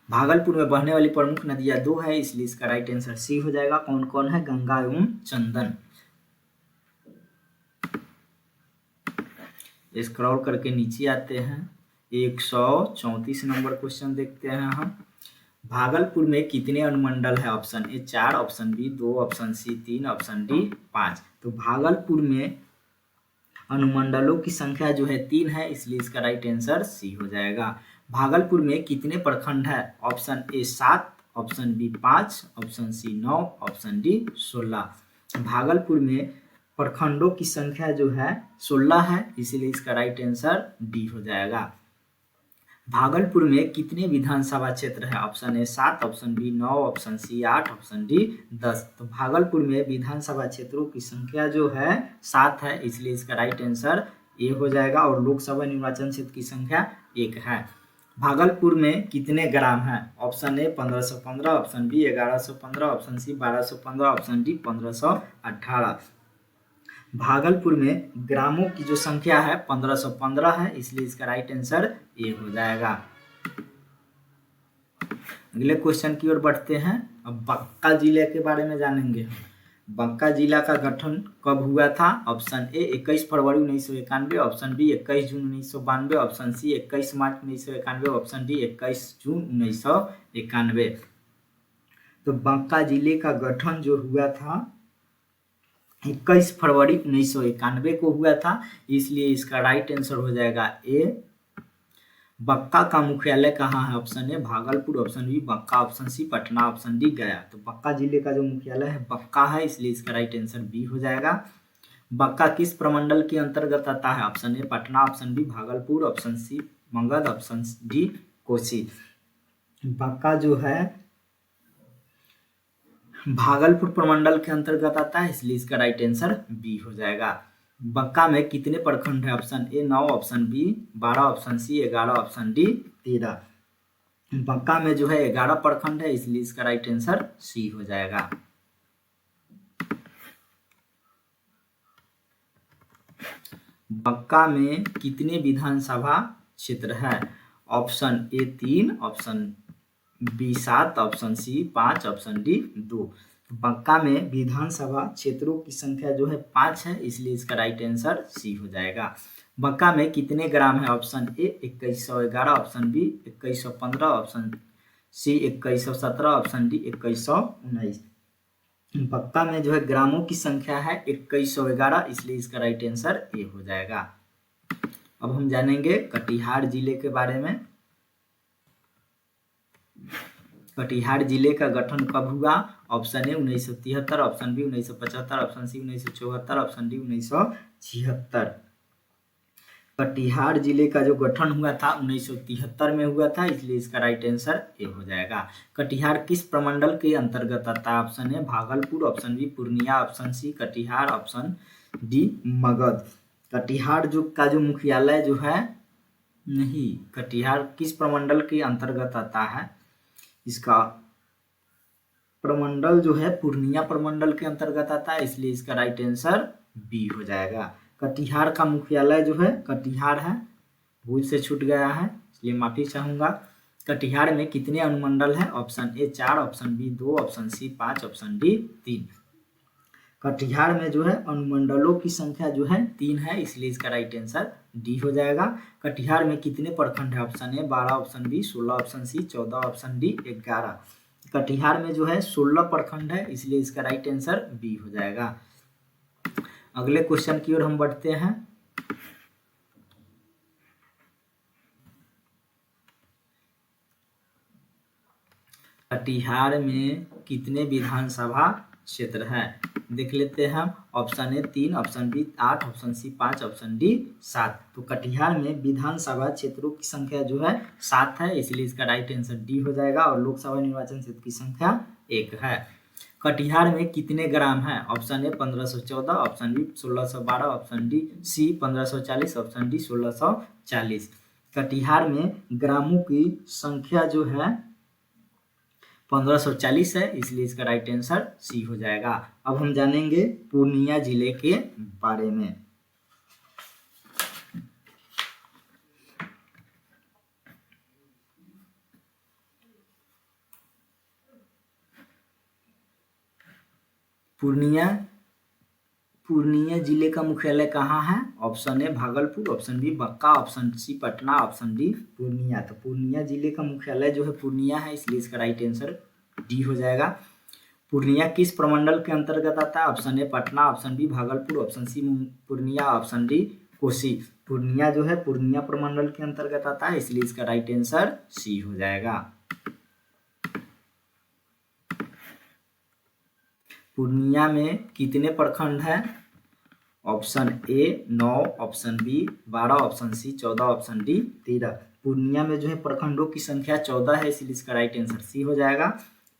भागलपुर में बहने वाली प्रमुख नदियां 2 है, इसलिए इसका राइट आंसर सी हो जाएगा। कौन कौन है? गंगा एवं चंदन। स्क्रॉल करके नीचे आते हैं, 134 नंबर क्वेश्चन देखते हैं हम। भागलपुर में कितने अनुमंडल है? Option A 4, option B 2, option C 3, option D 5। तो भागलपुर में अनुमंडलों की संख्या जो है 3 है, इसलिए इसका राइट आंसर सी हो जाएगा। भागलपुर में कितने प्रखंड है? Option A 7, option B 5, option C 9, option D 16। Bhagalpur में प्रखंडों की संख्या जो है 16 है, इसीलिए इसका राइट आंसर डी हो जाएगा। भागलपुर में कितने विधानसभा क्षेत्र है? Option A 7, option B 9, option C 8, option D 10। तो भागलपुर में विधानसभा क्षेत्रों की संख्या जो है 7 है, इसलिए इसका राइट आंसर ए हो जाएगा। और लोकसभा निर्वाचन क्षेत्र की संख्या 1 है। भागलपुर में कितने ग्राम है? Option A 1515, option B 1115, option C 1215, option D 1518। Bhagalpur में ग्रामों की जो संख्या है 1515 है, इसलिए इसका राइट आंसर ए हो जाएगा। अगले क्वेश्चन की ओर बढ़ते हैं। अब बंका जिले के बारे में जानेंगे। बंका जिला का गठन कब हुआ था? ऑप्शन ए 21 फरवरी 1991, ऑप्शन बी 21 जून 1992, ऑप्शन सी 21 मार्च 1991, ऑप्शन डी 21 जून 1991। तो बंका जिले का गठन जो हुआ था 21 फरवरी 1991 को हुआ था, इसलिए इसका राइट आंसर हो जाएगा ए। बंका का मुख्यालय कहाँ है? Option A Bhagalpur, option B Banka, option C Patna, option D Gaya. तो बंका जिले का जो मुख्यालय है बंका है, इसलिए इसका राइट आंसर बी हो जाएगा। बंका किस प्रमंडल के अंतर्गत आता है? Option A Patna, option B Bhagalpur, option C Magadh, option D Kosi. Banka जो है भागलपुर प्रमंडल के अंतर्गत आता है, इसलिए इसका राइट आंसर बी हो जाएगा। बंका में कितने प्रखंड है? Option A 9, option B 12, option C 11, option D 13। Banka में जो है 11 प्रखंड है, इसलिए इसका राइट आंसर सी हो जाएगा। बंका में कितने विधानसभा क्षेत्र है? Option A 3, option B 7, option C 5, option D 2। Banka में विधानसभा क्षेत्रों की संख्या जो है 5 है, इसलिए इसका राइट आंसर सी हो जाएगा। बंका में कितने ग्राम है? Option A 2111, option B 2115, option C 2117, option D 2119। Banka में जो है ग्रामों की संख्या है 2111, इसलिए इसका राइट आंसर ए हो जाएगा। अब हम जानेंगे कटिहार जिले के बारे में। कटिहार जिले का गठन कब हुआ? Option A 1973, option B 1975, option C 1974, option D 1976। Katihar जिले का जो गठन हुआ था 1973 में हुआ था, इसलिए इसका राइट आंसर ए हो जाएगा। कटिहार किस प्रमंडल के अंतर्गत आता है? Option A Bhagalpur, option B Purnia, option C Katihar, option D Magadh. Katihar का जो मुख्यालय जो है नहीं, कटिहार किस प्रमंडल के अंतर्गत आता है? इसका प्रमंडल जो है पूर्णिया प्रमंडल के अंतर्गत आता है, इसलिए इसका राइट आंसर बी हो जाएगा। कटिहार का मुख्यालय जो है कटिहार है, भूल से छूट गया है, इसलिए माफी चाहूंगा। कटिहार में कितने अनुमंडल है? Option A 4, option B 2, option C 5, option D 3। Katihar में जो है अनुमंडलों की संख्या जो है 3 है, इसलिए इसका राइट आंसर डी हो जाएगा। कटिहार में कितने प्रखंड है? Option A 12, option B 16, option C 14, option D 11। Katihar में जो है 16 प्रखंड है, इसलिए इसका राइट आंसर बी हो जाएगा। अगले क्वेश्चन की ओर हम बढ़ते हैं। कटिहार में कितने विधानसभा क्षेत्र है? देख लेते हैं हम। Option A 3, option B 8, option C 5, option D 7। तो कटिहार में विधानसभा क्षेत्रों की संख्या जो है 7 है, इसलिए इसका राइट आंसर डी हो जाएगा। और लोकसभा निर्वाचन क्षेत्र की संख्या 1 है। कटिहार में कितने ग्राम है? Option A 1514, option B 1612, option D C 1540, option D 1640। Katihar में ग्रामों की संख्या जो है 1540 है, इसलिए इसका राइट आंसर सी हो जाएगा। अब हम जानेंगे पूर्णिया जिले के बारे में। पूर्णिया जिले का मुख्यालय कहाँ है? Option A Bhagalpur, option B Banka, option C Patna, option D Purnia. तो पूर्णिया जिले का मुख्यालय जो है पूर्णिया है, इसलिए इसका राइट आंसर डी हो जाएगा। पूर्णिया किस प्रमंडल के अंतर्गत आता है? Option A Patna, option B Bhagalpur, option C Purnia, option D Kosi. Purnia जो है पूर्णिया प्रमंडल के अंतर्गत आता है, इसलिए इसका राइट आंसर सी हो जाएगा। पूर्णिया में कितने प्रखंड है? Option A 9, option B 12, option C 14, option D 13। Purnia में जो है प्रखंडों की संख्या 14 है, इसलिए इसका राइट आंसर सी हो जाएगा।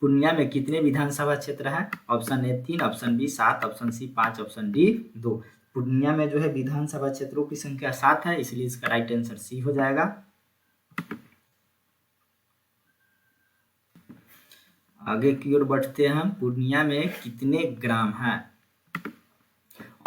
पूर्णिया में कितने विधानसभा क्षेत्र है? Option A 3, option B 7, option C 5, option D 2। Purnia में जो है विधानसभा क्षेत्रों की संख्या 7 है, इसलिए इसका राइट आंसर सी हो जाएगा। आगे की ओर बढ़ते हैं। पूर्णिया में कितने ग्राम है?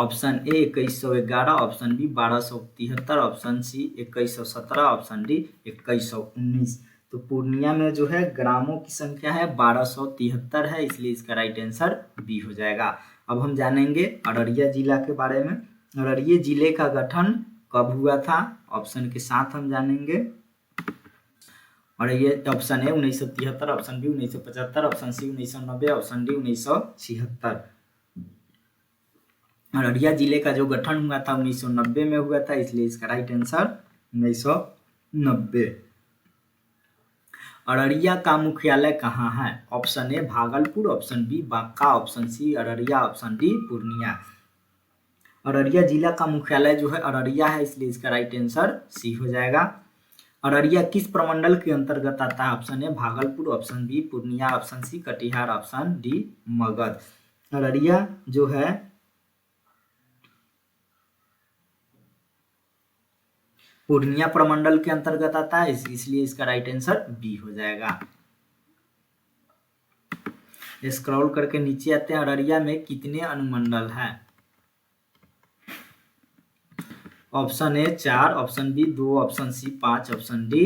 Option A 2111, option B 1273, option C 2117, option D 2119। तो पूर्णिया में जो है ग्रामों की संख्या है 1273 है, इसलिए इसका राइट आंसर बी हो जाएगा। अब हम जानेंगे अररिया जिला के बारे में। अररिया जिले का गठन कब हुआ था? ऑप्शन के साथ हम जानेंगे। और ये ऑप्शन है 1973, option B 1975, option C 1990, option D 1976। Araria जिले का जो गठन हुआ था 1990 में हुआ था, इसलिए इसका राइट आंसर 1990। अररिया का मुख्यालय कहाँ है? Option A Bhagalpur, option B Banka, option C Araria, option D Purnia. Araria जिला का मुख्यालय जो है अररिया है, इसलिए इसका राइट आंसर सी हो जाएगा। अररिया किस प्रमंडल के अंतर्गत आता है? Option A Bhagalpur, option B Purnia, option C Katihar, option D Magadh. Araria जो है पूर्णिया प्रमंडल के अंतर्गत आता है, इसलिए इसका राइट आंसर बी हो जाएगा। स्क्रॉल करके नीचे आते हैं। अररिया में कितने अनुमंडल हैं? Option A 4, option B 2, option C 5, option D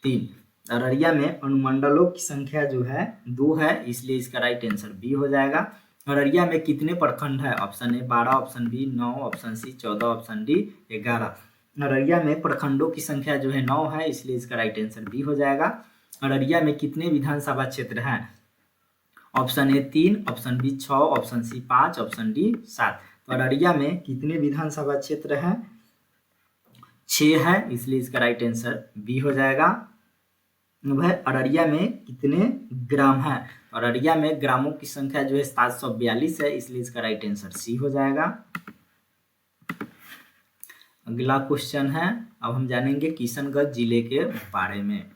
3। Araria में अनुमंडलों की संख्या जो है 2 है, इसलिए इसका राइट आंसर बी हो जाएगा। अररिया में कितने प्रखंड है? Option A 12, option B 9, option C 14, option D 11। Araria में प्रखंडों की संख्या जो है 9 है, इसलिए इसका राइट आंसर बी हो जाएगा। अररिया में कितने विधानसभा क्षेत्र हैं? Option A 3, option B 6, option C 5, option D 7। तो अररिया में कितने विधानसभा क्षेत्र हैं? 6 है, इसलिए इसका राइट आंसर बी हो जाएगा। वह अररिया में कितने ग्राम है? अररिया में ग्रामों की संख्या जो है 742 है, इसलिए इसका राइट आंसर सी हो जाएगा। अगला क्वेश्चन है, अब हम जानेंगे किशनगंज जिले के बारे में।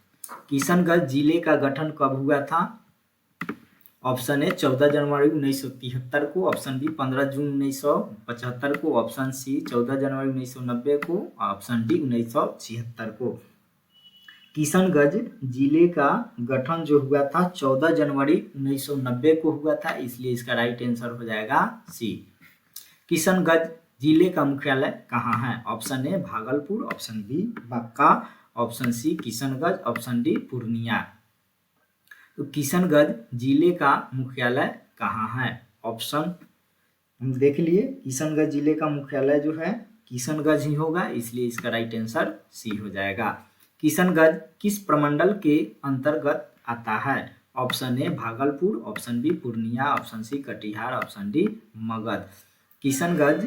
किशनगंज जिले का गठन कब हुआ था? ऑप्शन ए 14 जनवरी 1973 को, ऑप्शन बी 15 जून 1975 को, ऑप्शन सी 14 जनवरी 1990 को, ऑप्शन डी 1976 को। किशनगंज जिले का गठन जो हुआ था 14 जनवरी 1990 को हुआ था, इसलिए इसका राइट आंसर हो जाएगा सी। किशनगंज जिले का मुख्यालय कहाँ है? Option A Bhagalpur, option B Banka, option C Kishanganj, option D Purnia. तो किशनगंज जिले का मुख्यालय कहाँ है? ऑप्शन हम देख लिए, किशनगंज जिले का मुख्यालय जो है किशनगंज ही होगा, इसलिए इसका राइट आंसर सी हो जाएगा। किशनगंज किस प्रमंडल के अंतर्गत आता है? Option A Bhagalpur, option B Purnia, option C Katihar, option D Magadh. Kishanganj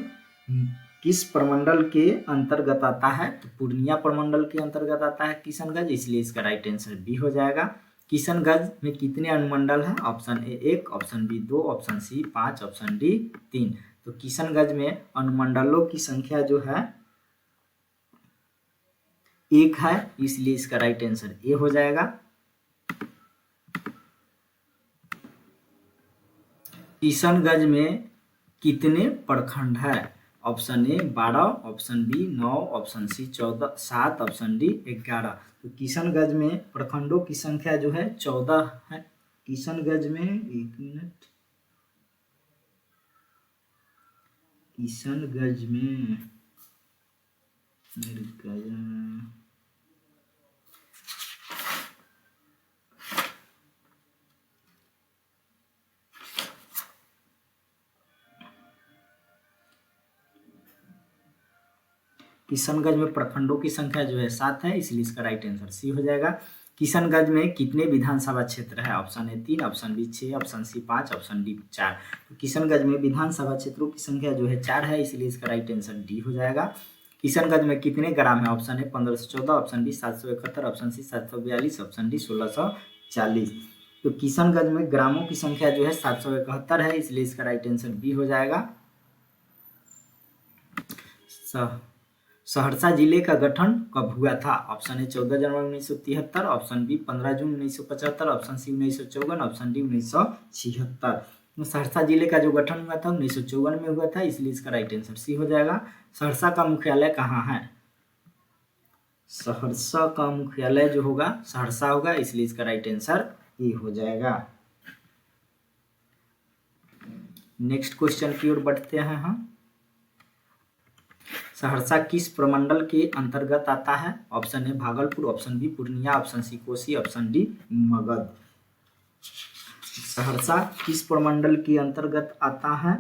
किस प्रमंडल के अंतर्गत आता है? तो पूर्णिया प्रमंडल के अंतर्गत आता है किशनगंज, इसलिए इसका राइट आंसर बी हो जाएगा। किशनगंज में कितने अनुमंडल हैं? Option A 1, option B 2, option C 5, option D 3। तो किशनगंज में अनुमंडलों की संख्या जो है 1 है, इसलिए इसका राइट आंसर ए हो जाएगा। किशनगंज में कितने प्रखंड है? Option A 12, option B 9, option C 14, 7, option D 11। तो किशनगंज में प्रखंडों की संख्या जो है 14 है। किशनगंज में एक मिनट, किशनगंज में किशनगंज में प्रखंडों की संख्या जो है 7 है, इसलिए इसका राइट आंसर सी हो जाएगा। किशनगंज में कितने विधानसभा क्षेत्र है? Option A 3, option B 6, option C 5, option D 4। तो किशनगंज में विधानसभा क्षेत्रों की संख्या जो है 4 है, इसलिए इसका राइट आंसर डी हो जाएगा। किशनगंज में कितने ग्राम है? Option A 1514, option B 771, option C 742, option D 1640। तो किशनगंज में ग्रामों की संख्या जो है 771 है, इसलिए इसका राइट आंसर बी हो जाएगा। सहरसा जिले का गठन कब हुआ था? ऑप्शन ए 14 जनवरी 1973, ऑप्शन बी 15 जून 1975, option C 1954, option D 1976। Saharsa जिले का जो गठन हुआ था 1954 में हुआ था, इसलिए इसका राइट आंसर सी हो जाएगा। सहरसा का मुख्यालय कहाँ है? सहरसा का मुख्यालय जो होगा सहरसा होगा, इसलिए इसका राइट आंसर ए हो जाएगा। नेक्स्ट क्वेश्चन की ओर बढ़ते हैं हम। सहरसा किस प्रमंडल के अंतर्गत आता है? Option A Bhagalpur, option B Purnia, option C Kosi, option D Magadh. Saharsa किस प्रमंडल के अंतर्गत आता है?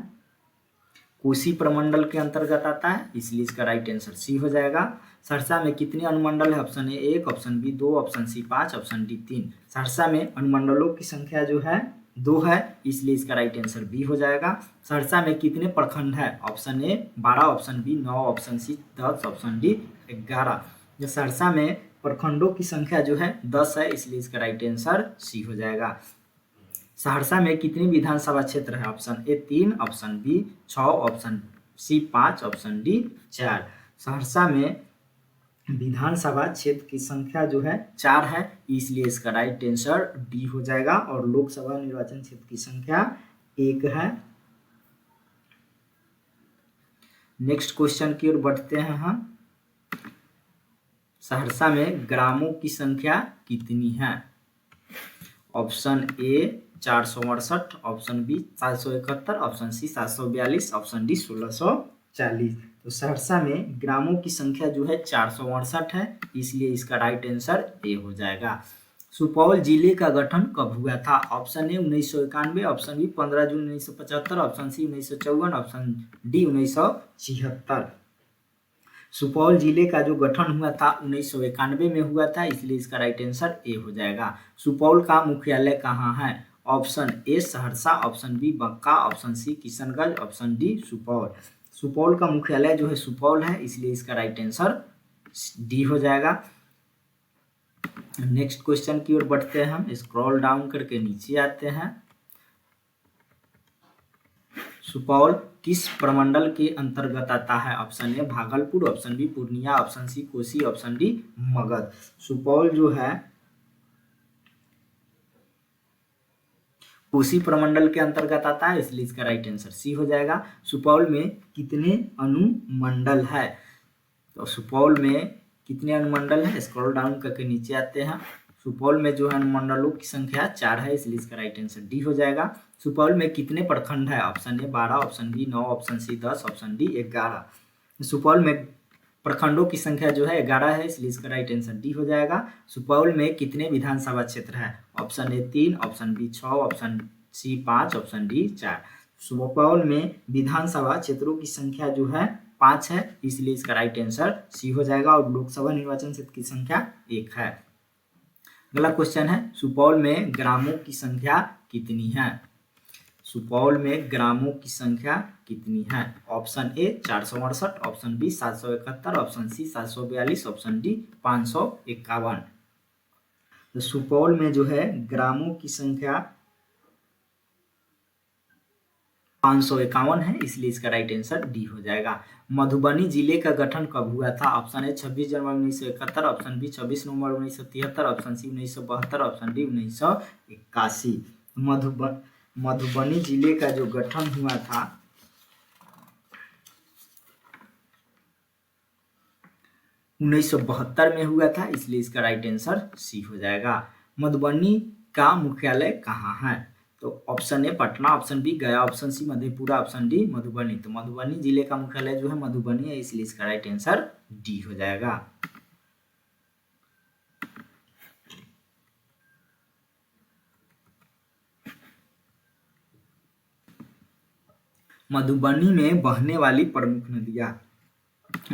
कोसी प्रमंडल के अंतर्गत आता है, इसलिए इसका राइट आंसर सी हो जाएगा। सहरसा में कितने अनुमंडल है? Option A 1, option B 2, option C 5, option D 3। Saharsa में अनुमंडलों की संख्या जो है 2 है, इसलिए इसका राइट आंसर बी हो जाएगा। सहरसा में कितने प्रखंड है? Option A 12, option B 9, option C 10, option D 11। जो सहरसा में प्रखंडों की संख्या जो है 10 है, इसलिए इसका राइट आंसर सी हो जाएगा। सहरसा में कितनी विधानसभा क्षेत्र है? Option A 3, option B 6, option C 5, option D 4। Saharsa में विधानसभा क्षेत्र की संख्या जो है 4 है, इसलिए इसका राइट आंसर डी हो जाएगा। और लोकसभा निर्वाचन क्षेत्र की संख्या 1 है। नेक्स्ट क्वेश्चन की ओर बढ़ते हैं हम। सहरसा में ग्रामों की संख्या कितनी है? Option A 468, option B 771, option C 742, option D 1640। तो सहरसा में ग्रामों की संख्या जो है 468 है, इसलिए इसका राइट आंसर ए हो जाएगा। सुपौल जिले का गठन कब हुआ था? ऑप्शन ए 1991, ऑप्शन बी 15 जून 1975, option C 1954, option D 1976। Supaul जिले का जो गठन हुआ था 1991 में हुआ था, इसलिए इसका राइट आंसर ए हो जाएगा। सुपौल का मुख्यालय कहाँ है? Option A Saharsa, option B Banka, option C Kishanganj, option D Supaul. Supaul का मुख्यालय जो है सुपौल है, इसलिए इसका राइट आंसर डी हो जाएगा। नेक्स्ट क्वेश्चन की ओर बढ़ते हैं हम। स्क्रॉल डाउन करके नीचे आते हैं। सुपौल किस प्रमंडल के अंतर्गत आता है? Option A Bhagalpur, option B Purnia, option C Kosi, option D Magadh. Supaul जो है कोसी प्रमंडल के अंतर्गत आता है, इसलिए इसका राइट आंसर सी हो जाएगा। सुपौल में कितने अनुमंडल है? तो सुपौल में कितने अनुमंडल है? स्क्रॉल डाउन करके नीचे आते हैं। सुपौल में जो है अनुमंडलों की संख्या 4 है, इसलिए इसका राइट आंसर डी हो जाएगा। सुपौल में कितने प्रखंड है? Option A 12, option B 9, option C 10, option D 11। Supaul में प्रखंडों की संख्या जो है 11 है, इसलिए इसका राइट आंसर डी हो जाएगा। सुपौल में कितने विधानसभा क्षेत्र है? Option A 3, option B 6, option C 5, option D 4। Supaul में विधानसभा क्षेत्रों की संख्या जो है 5 है, इसलिए इसका राइट आंसर सी हो जाएगा। और लोकसभा निर्वाचन क्षेत्र की संख्या 1 है। अगला क्वेश्चन है, सुपौल में ग्रामों की संख्या कितनी है? सुपौल में ग्रामों की संख्या कितनी है? Option A 468, option B 771, option C 742, option D 551। तो सुपौल में जो है ग्रामों की संख्या 551 है, इसलिए इसका राइट आंसर डी हो जाएगा। मधुबनी जिले का गठन कब हुआ था? ऑप्शन ए 26 जनवरी 1971, ऑप्शन बी 26 नवंबर 1973, option C 1972, option D 1981। Madhubani जिले का जो गठन हुआ था 1972 में हुआ था, इसलिए इसका राइट आंसर सी हो जाएगा। मधुबनी का मुख्यालय कहाँ है? तो option A Patna, option B Gaya, option C Madhepura, option D Madhubani. तो मधुबनी जिले का मुख्यालय जो है मधुबनी है, इसलिए इसका राइट आंसर डी हो जाएगा। मधुबनी में बहने वाली प्रमुख नदियां,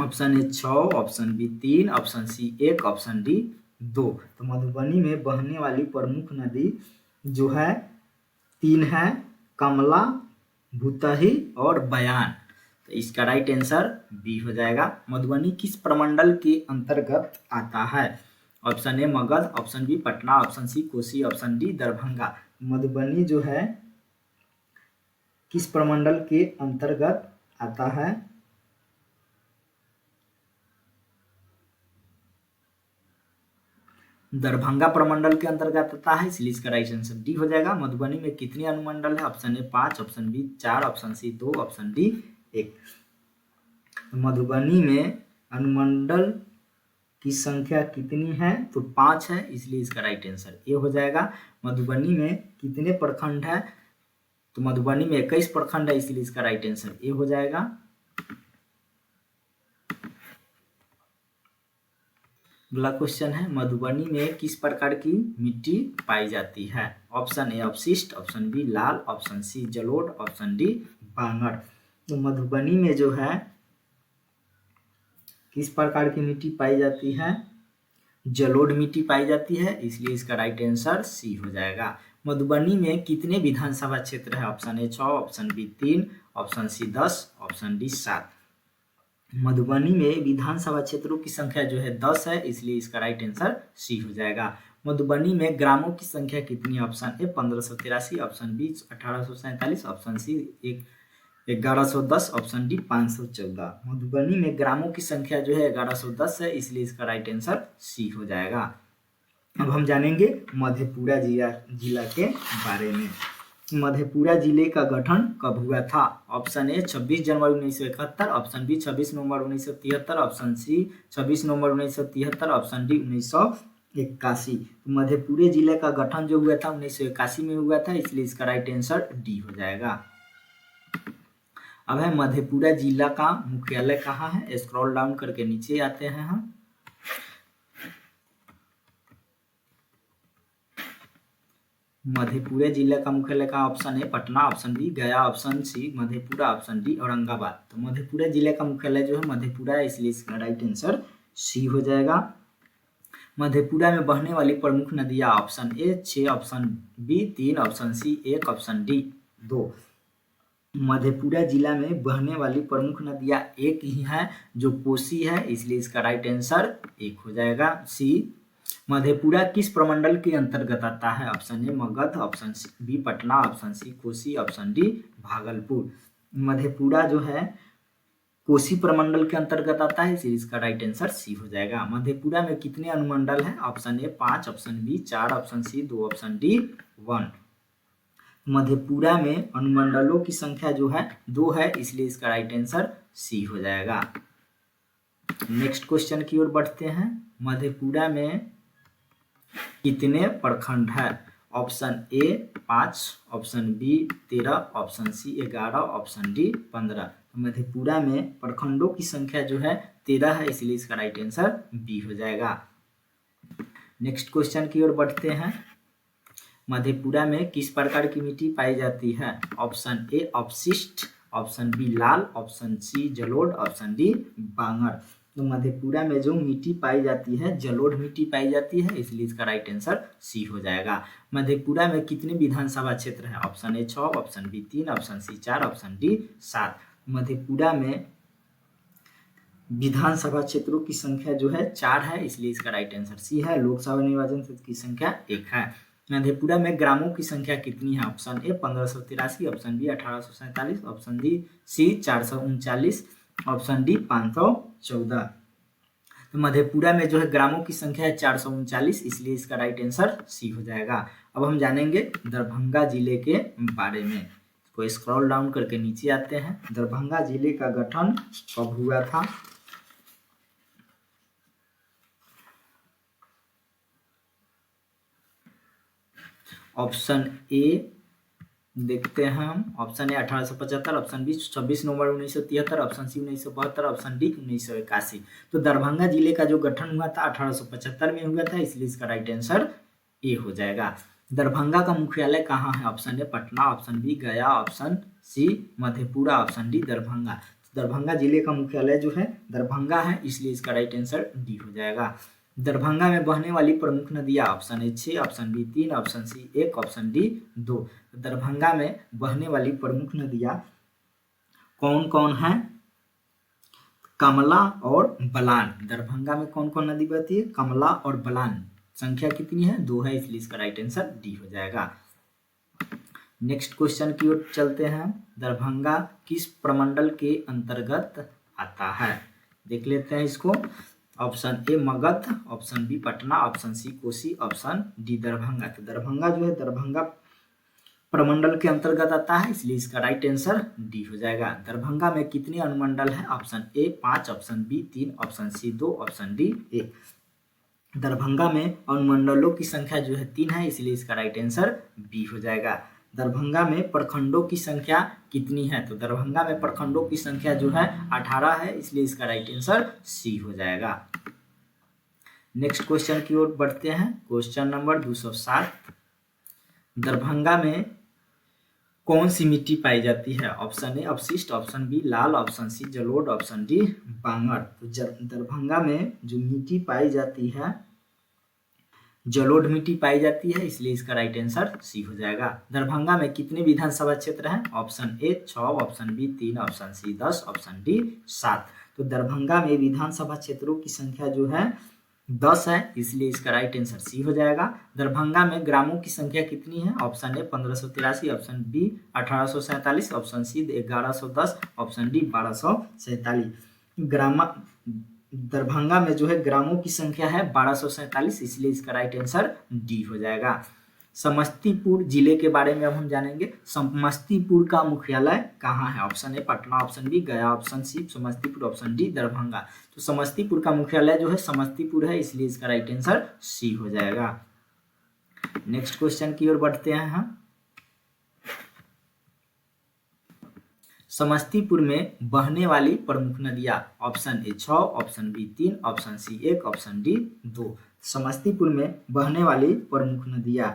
option A 6, option B 3, option C 1, option D 2। तो मधुबनी में बहने वाली प्रमुख नदी जो है 3 है, कमला, भूतही और बयान। तो इसका राइट आंसर बी हो जाएगा। मधुबनी किस प्रमंडल के अंतर्गत आता है? Option A Magadh, option B Patna, option C Kosi, option D Darbhanga. Madhubani जो है किस प्रमंडल के अंतर्गत आता है? दरभंगा प्रमंडल के अंतर्गत आता है, इसलिए इसका राइट आंसर डी हो जाएगा। मधुबनी में कितने अनुमंडल है? Option A 5, option B 4, option C 2, option D 1। Madhubani में अनुमंडल की संख्या कितनी है? तो 5 है, इसलिए इसका राइट आंसर ए हो जाएगा। मधुबनी में कितने प्रखंड है? तो मधुबनी में 21 प्रखंड है, इसलिए इसका राइट आंसर ए हो जाएगा। अगला क्वेश्चन है, मधुबनी में किस प्रकार की मिट्टी पाई जाती है? ऑप्शन ए अपशिष्ट, ऑप्शन बी लाल, ऑप्शन सी जलोढ़, ऑप्शन डी बांगर। तो मधुबनी में जो है किस प्रकार की मिट्टी पाई जाती है? जलोढ़ मिट्टी पाई जाती है, इसलिए इसका राइट आंसर सी हो जाएगा। मधुबनी में कितने विधानसभा क्षेत्र है? Option A 6, option B 3, option C 10, option D 7। Madhubani में विधानसभा क्षेत्रों की संख्या जो है 10 है, इसलिए इसका राइट आंसर सी हो जाएगा। मधुबनी में ग्रामों की संख्या कितनी है? Option A 1583, option B 1847, option C 1110, option D 514। Madhubani में ग्रामों की संख्या जो है 1110 है, इसलिए इसका राइट आंसर सी हो जाएगा। अब हम जानेंगे मधेपुरा जिला के बारे में। मधेपुरा जिले का गठन कब हुआ था? ऑप्शन ए 26 जनवरी 1971, ऑप्शन बी 26 नवंबर 1973, ऑप्शन सी 26 नवंबर 1973, ऑप्शन डी 1981। मधेपुरा जिले का गठन जो हुआ था 1981 में हुआ था, इसलिए इसका राइट आंसर डी हो जाएगा। अब है मधेपुरा जिला का मुख्यालय कहाँ है? स्क्रॉल डाउन करके नीचे आते हैं हम। मधेपुरा जिला का मुख्यालय का ऑप्शन है Patna, option B Gaya, option C Madhepura, option D Aurangabad. तो मधेपुरा जिले का मुख्यालय जो है मधेपुरा है, इसलिए इसका राइट आंसर सी हो जाएगा। मधेपुरा में बहने वाली प्रमुख नदियां option A 6, option B 3, option C 1, option D 2। Madhepura जिला में बहने वाली प्रमुख नदियां एक ही है जो कोसी है, इसलिए इसका राइट आंसर 1 हो जाएगा सी। मधेपुरा किस प्रमंडल के अंतर्गत आता है? Option A Magadh, option B Patna, option C Kosi, option D Bhagalpur. Madhepura जो है कोसी प्रमंडल के अंतर्गत आता है, इसलिए इसका राइट आंसर सी हो जाएगा। मधेपुरा में कितने अनुमंडल हैं? Option A 5, option B 4, option C 2, option D 1। Madhepura में अनुमंडलों की संख्या जो है 2 है, इसलिए इसका राइट आंसर सी हो जाएगा। नेक्स्ट क्वेश्चन की ओर बढ़ते हैं। मधेपुरा में कितने प्रखंड है? Option A 5, option B 13, option C 11, option D 15। Madhepura में प्रखंडों की संख्या जो है 13 है, इसलिए इसका राइट आंसर बी हो जाएगा। नेक्स्ट क्वेश्चन की ओर बढ़ते हैं। मधेपुरा में किस प्रकार की मिट्टी पाई जाती है? ऑप्शन ए अपशिष्ट, ऑप्शन बी लाल, ऑप्शन सी जलोढ़, ऑप्शन डी बांगर। तो मधेपुरा में जो मिट्टी पाई जाती है जलोढ़ मिट्टी पाई जाती है, इसलिए इसका राइट आंसर सी हो जाएगा। मधेपुरा में कितने विधानसभा क्षेत्र है? Option A 6, option B 3, option C 4, option D 7। Madhepura में विधानसभा क्षेत्रों की संख्या जो है 4 है, इसलिए इसका राइट आंसर सी है। लोकसभा निर्वाचन क्षेत्र की संख्या 1 है। मधेपुरा में ग्रामों की संख्या कितनी है? Option A 1583, option B 1847, option D C 439, option D 514। तो मधेपुरा में जो है ग्रामों की संख्या है 439, इसलिए इसका राइट आंसर सी हो जाएगा। अब हम जानेंगे दरभंगा जिले के बारे में। तो स्क्रॉल डाउन करके नीचे आते हैं। दरभंगा जिले का गठन कब हुआ था? ऑप्शन ए देखते हैं हम। ऑप्शन ए 1875, ऑप्शन बी 26 नवंबर 1973, ऑप्शन सी 1972, ऑप्शन डी 1981। तो दरभंगा जिले का जो गठन हुआ था 1875 में हुआ था, इसलिए इसका राइट आंसर ए हो जाएगा। दरभंगा का मुख्यालय कहाँ है? Option A Patna, option B Gaya, option C Madhepura, option D Darbhanga. Darbhanga जिले का मुख्यालय जो है दरभंगा है, इसलिए इसका राइट आंसर डी हो जाएगा। दरभंगा में बहने वाली प्रमुख नदियां option A 6, option B 3, option C 1, option D 2। Darbhanga में बहने वाली प्रमुख नदियां कौन कौन है? कमला और बलान। दरभंगा में कौन कौन नदी बहती है? कमला और बलान। संख्या कितनी है? 2 है, इसलिए इसका राइट आंसर डी हो जाएगा। नेक्स्ट क्वेश्चन की ओर चलते हैं। दरभंगा किस प्रमंडल के अंतर्गत आता है? देख लेते हैं इसको। Option A Magadh, option B Patna, option C Kosi, option D Darbhanga. तो दरभंगा जो है दरभंगा प्रमंडल के अंतर्गत आता है, इसलिए इसका राइट आंसर डी हो जाएगा। दरभंगा में कितने अनुमंडल है? Option A 5, option B 3, option C 2, option D 1। Darbhanga में अनुमंडलों की संख्या जो है 3 है, इसलिए इसका राइट आंसर बी हो जाएगा। दरभंगा में प्रखंडों की संख्या कितनी है? तो दरभंगा में प्रखंडों की संख्या जो है 18 है, इसलिए इसका राइट आंसर सी हो जाएगा। नेक्स्ट क्वेश्चन की ओर बढ़ते हैं। क्वेश्चन नंबर 207, दरभंगा में कौन सी मिट्टी पाई जाती है? ऑप्शन ए अपशिष्ट, ऑप्शन बी लाल, ऑप्शन सी जलोढ़, ऑप्शन डी बांगर। तो दरभंगा में जो मिट्टी पाई जाती है जलोढ़ मिट्टी पाई जाती है, इसलिए इसका राइट आंसर सी हो जाएगा। दरभंगा में कितने विधानसभा क्षेत्र हैं? Option A 6, option B 3, option C 10, option D 7। तो दरभंगा में विधानसभा क्षेत्रों की संख्या जो है 10 है, इसलिए इसका राइट आंसर सी हो जाएगा। दरभंगा में ग्रामों की संख्या कितनी है? Option A 1583, option B 1847, option C 1110, option D 1247। Darbhanga में जो है ग्रामों की संख्या है 1247, इसलिए इसका राइट आंसर डी हो जाएगा। समस्तीपुर जिले के बारे में अब हम जानेंगे। समस्तीपुर का मुख्यालय कहाँ है? Option A Patna, option B Gaya, option C Samastipur, option D Darbhanga. तो समस्तीपुर का मुख्यालय जो है समस्तीपुर है, इसलिए इसका राइट आंसर सी हो जाएगा। नेक्स्ट क्वेश्चन की ओर बढ़ते हैं हम। समस्तीपुर में बहने वाली प्रमुख नदियां, option A 6, option B 3, option C 1, option D 2। Samastipur में बहने वाली प्रमुख नदियां,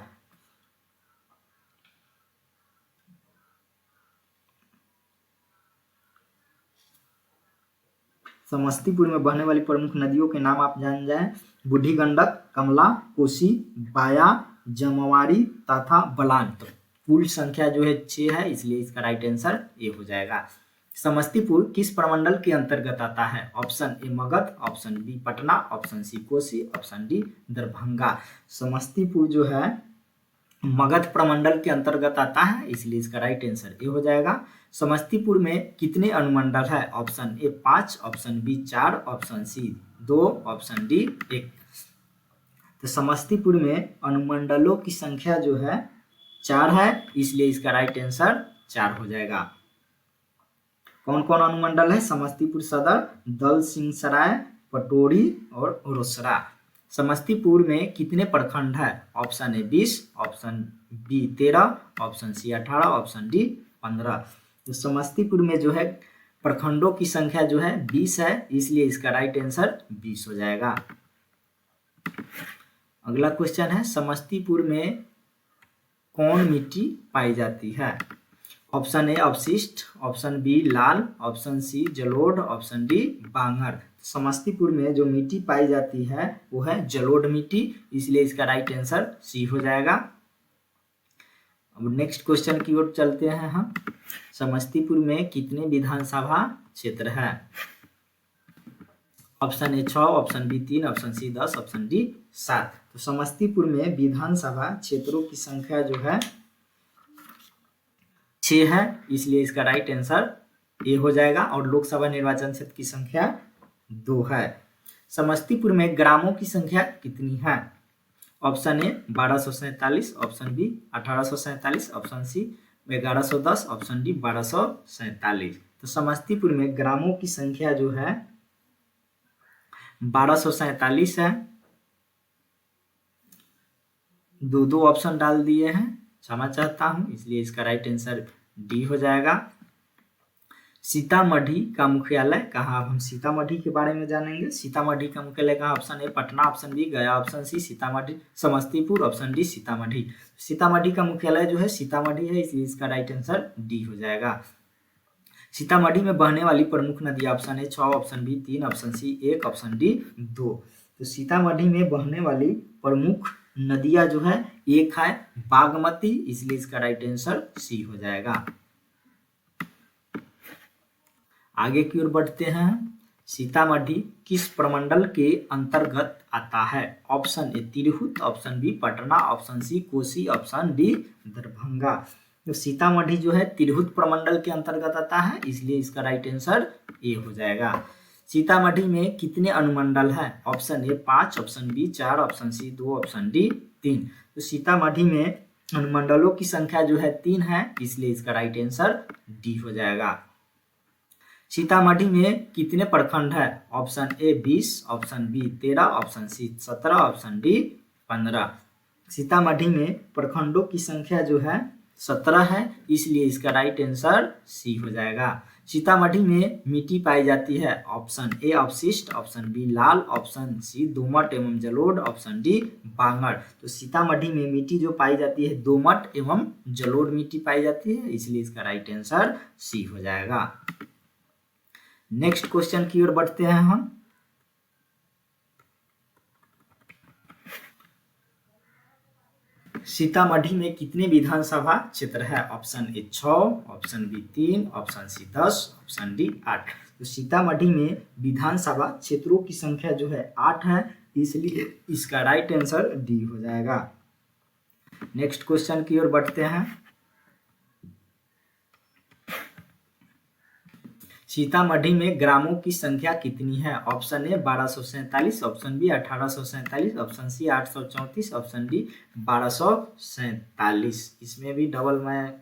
समस्तीपुर में बहने वाली प्रमुख नदियों के नाम आप जान जाएं। बूढ़ी गंडक, कमला, कोसी, बाया, जमवारी तथा बलान। तो कुल संख्या जो है 6 है, इसलिए इसका राइट आंसर ए हो जाएगा। समस्तीपुर किस प्रमंडल के अंतर्गत आता है? Option A Magadh, option B Patna, option C Kosi, option D Darbhanga. Samastipur जो है मगध प्रमंडल के अंतर्गत आता है, इसलिए इसका राइट आंसर ए हो जाएगा। समस्तीपुर में कितने अनुमंडल है? Option A 5, option B 4, option C 2, option D 1। तो समस्तीपुर में अनुमंडलों की संख्या जो है 4 है, इसलिए इसका राइट आंसर 4 हो जाएगा। कौन कौन अनुमंडल है? समस्तीपुर सदर, दल सिंह सराय, पटोरी और रोसड़ा। समस्तीपुर में कितने प्रखंड है? Option A 20, option B 13, option C 18, option D 15। तो समस्तीपुर में जो है प्रखंडों की संख्या जो है 20 है, इसलिए इसका राइट आंसर 20 हो जाएगा। अगला क्वेश्चन है, समस्तीपुर में कौन मिट्टी पाई जाती है? ऑप्शन ए अपशिष्ट, ऑप्शन बी लाल, ऑप्शन सी जलोढ़, ऑप्शन डी बांगर। समस्तीपुर में जो मिट्टी पाई जाती है वो है जलोढ़ मिट्टी, इसलिए इसका राइट आंसर सी हो जाएगा। अब नेक्स्ट क्वेश्चन की ओर चलते हैं हम। समस्तीपुर में कितने विधानसभा क्षेत्र है? Option A 6, option B 3, option C 10, option D 7। तो समस्तीपुर में विधानसभा क्षेत्रों की संख्या जो है 6 है, इसलिए इसका राइट आंसर ए हो जाएगा। और लोकसभा निर्वाचन क्षेत्र की संख्या 2 है। समस्तीपुर में ग्रामों की संख्या कितनी है? Option A 1247, option B 1847, option C 1110, option D 1247। तो समस्तीपुर में ग्रामों की संख्या जो है 1247 है। दो ऑप्शन डाल दिए हैं, क्षमा चाहता हूं, इसलिए इसका राइट आंसर डी हो जाएगा। सीतामढ़ी का मुख्यालय कहाँ? हम सीतामढ़ी के बारे में जानेंगे। सीतामढ़ी का मुख्यालय कहाँ? Option A Patna, option B Gaya, option C Sitamarhi Samastipur, option D Sitamarhi. Sitamarhi का मुख्यालय जो है सीतामढ़ी है, इसलिए इसका राइट आंसर डी हो जाएगा। सीतामढ़ी में बहने वाली प्रमुख नदी, option A 6, option B 3, option C 1, option D 2। तो सीतामढ़ी में बहने वाली प्रमुख नदियां जो है एक है बागमती, इसलिए इसका राइट आंसर सी हो जाएगा। आगे की ओर बढ़ते हैं। सीतामढ़ी किस प्रमंडल के अंतर्गत आता है? Option A Tirhut, option B Patna, option C Kosi, option D Darbhanga. तो सीतामढ़ी जो है तिरहुत प्रमंडल के अंतर्गत आता है, इसलिए इसका राइट आंसर ए हो जाएगा। सीतामढ़ी में कितने अनुमंडल हैं? Option A 5, option B 4, option C 2, option D 3। तो सीतामढ़ी में अनुमंडलों की संख्या जो है 3 है, इसलिए इसका राइट आंसर डी हो जाएगा। सीतामढ़ी में कितने प्रखंड है? Option A 20, option B 13, option C 17, option D 15। Sitamarhi में प्रखंडों की संख्या जो है 17 है, इसलिए इसका राइट आंसर सी हो जाएगा। सीतामढ़ी में मिट्टी पाई जाती है, ऑप्शन ए अवशिष्ट, ऑप्शन बी लाल, ऑप्शन सी दोमट एवं जलोढ़, ऑप्शन डी बांगड़। तो सीतामढ़ी में मिट्टी जो पाई जाती है दोमट एवं जलोढ़ मिट्टी पाई जाती है, इसलिए इसका राइट आंसर सी हो जाएगा। नेक्स्ट क्वेश्चन की ओर बढ़ते हैं हम। सीतामढ़ी में कितने विधानसभा क्षेत्र है? Option A 6, option B 3, option C 10, option D 8। तो सीतामढ़ी में विधानसभा क्षेत्रों की संख्या जो है 8 है, इसलिए इसका राइट आंसर डी हो जाएगा। नेक्स्ट क्वेश्चन की ओर बढ़ते हैं। सीतामढ़ी में ग्रामों की संख्या कितनी है? Option A 1247, option B 1847, option C 834, option D 1247। इसमें भी डबल मैं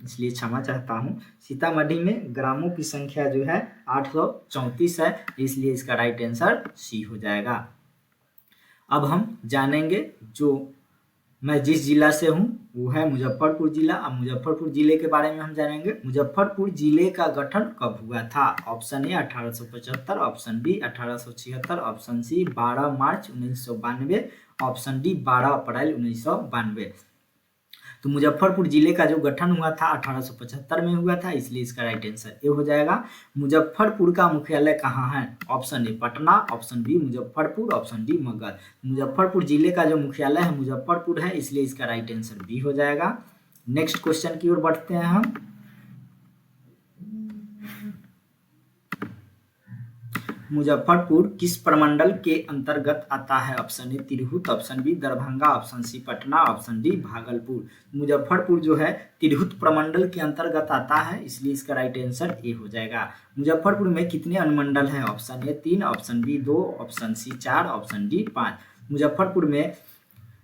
इसलिए क्षमा चाहता हूँ। सीतामढ़ी में ग्रामों की संख्या जो है 834 है, इसलिए इसका राइट आंसर सी हो जाएगा। अब हम जानेंगे, जो मैं जिस जिला से हूँ वो है मुजफ्फरपुर जिला। अब मुजफ्फरपुर जिले के बारे में हम जानेंगे। मुजफ्फरपुर जिले का गठन कब हुआ था? Option A 1875, option B 1876, option C 12 मार्च 1992, ऑप्शन डी 12 अप्रैल 1992। तो मुजफ्फरपुर जिले का जो गठन हुआ था 1875 में हुआ था, इसलिए इसका राइट आंसर ए हो जाएगा। मुजफ्फरपुर का मुख्यालय कहाँ है? Option A Patna, option B Muzaffarpur, option D Magadh. Muzaffarpur जिले का जो मुख्यालय है मुजफ्फरपुर है, इसलिए इसका राइट आंसर बी हो जाएगा। नेक्स्ट क्वेश्चन की ओर बढ़ते हैं हम। मुजफ्फरपुर किस प्रमंडल के अंतर्गत आता है? Option A Tirhut, option B Darbhanga, option C Patna, option D Bhagalpur. Muzaffarpur जो है तिरहुत प्रमंडल के अंतर्गत आता है, इसलिए इसका राइट आंसर ए हो जाएगा। मुजफ्फरपुर में कितने अनुमंडल हैं? Option A 3, option B 2, option C 4, option D 5। Muzaffarpur में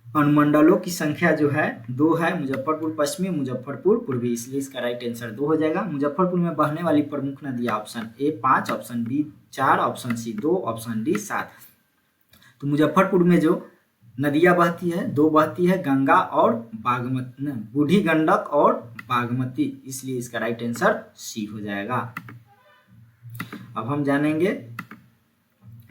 अनुमंडलों की संख्या जो है 2 है, मुजफ्फरपुर पश्चिमी, मुजफ्फरपुर पूर्वी, इसलिए इसका राइट आंसर 2 हो जाएगा। मुजफ्फरपुर में बहने वाली प्रमुख नदियां, option A 5, option B 4, option C 2, option D 7। तो मुजफ्फरपुर में जो नदियां बहती है 2 बहती है, गंगा और बागमती, बूढ़ी गंडक और बागमती, इसलिए इसका राइट आंसर सी हो जाएगा। अब हम जानेंगे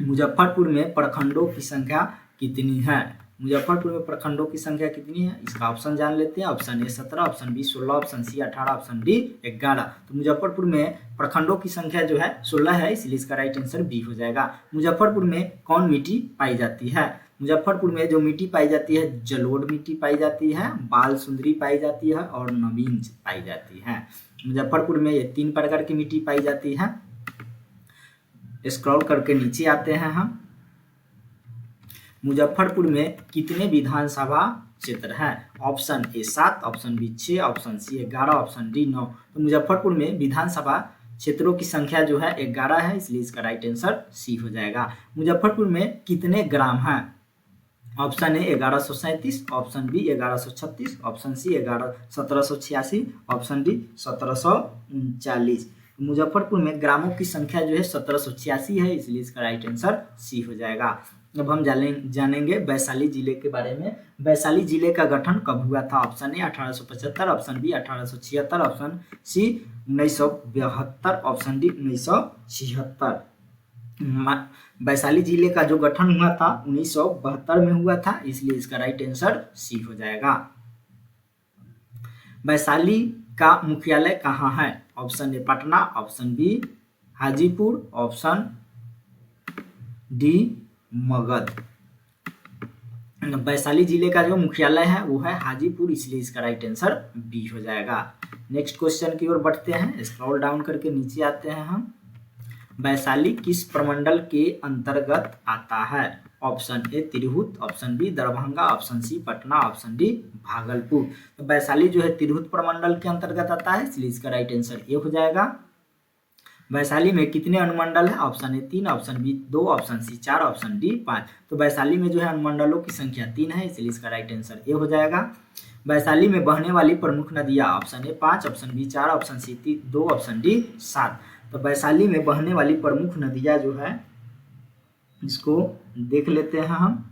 मुजफ्फरपुर में प्रखंडों की संख्या कितनी है। मुजफ्फरपुर में प्रखंडों की संख्या कितनी है, इसका ऑप्शन जान लेते हैं। Option A 17, option B 16, option C 18, option D 11। तो मुजफ्फरपुर में प्रखंडों की संख्या जो है 16 है, इसलिए इसका राइट आंसर बी हो जाएगा। मुजफ्फरपुर में कौन मिट्टी पाई जाती है? मुजफ्फरपुर में जो मिट्टी पाई जाती है जलोढ़ मिट्टी पाई जाती है, बाल सुंदरी पाई जाती है और नवीन पाई जाती है। मुजफ्फरपुर में ये 3 प्रकार की मिट्टी पाई जाती है। स्क्रॉल करके नीचे आते हैं हम। मुजफ्फरपुर में कितने विधानसभा क्षेत्र हैं? Option A 7, option B 6, option C 11, option D 9। तो मुजफ्फरपुर में विधानसभा क्षेत्रों की संख्या जो है 11 है, इसलिए इसका राइट आंसर सी हो जाएगा। मुजफ्फरपुर में कितने ग्राम हैं? Option A 1137, option B 1136, option C 1786, option D 1739। Muzaffarpur में ग्रामों की संख्या जो है 1786 है, इसलिए इसका राइट आंसर सी हो जाएगा। अब हम जानेंगे वैशाली जिले के बारे में। वैशाली जिले का गठन कब हुआ था? Option A 1875, option B 1876, option C 1972, option D 1976। Vaishali जिले का जो गठन हुआ था 1972 में हुआ था, इसलिए इसका राइट आंसर सी हो जाएगा। वैशाली का मुख्यालय कहाँ है? Option A Patna, option B Hajipur, option D Magadh. Vaishali जिले का जो मुख्यालय है वो है हाजीपुर, इसलिए इसका राइट आंसर बी हो जाएगा। नेक्स्ट क्वेश्चन की ओर बढ़ते हैं। स्क्रॉल डाउन करके नीचे आते हैं हम। वैशाली किस प्रमंडल के अंतर्गत आता है? Option A Tirhut, option B Darbhanga, option C Patna, option D Bhagalpur. तो वैशाली जो है तिरहुत प्रमंडल के अंतर्गत आता है, इसलिए इसका राइट आंसर ए हो जाएगा। वैशाली में कितने अनुमंडल है? Option A 3, option B 2, option C 4, option D 5। तो वैशाली में जो है अनुमंडलों की संख्या 3 है, इसलिए इसका राइट आंसर ए हो जाएगा। वैशाली में बहने वाली प्रमुख नदियां, option A 5, option B 4, option C 2, option D 7। तो वैशाली में बहने वाली प्रमुख नदियां जो है इसको देख लेते हैं हम।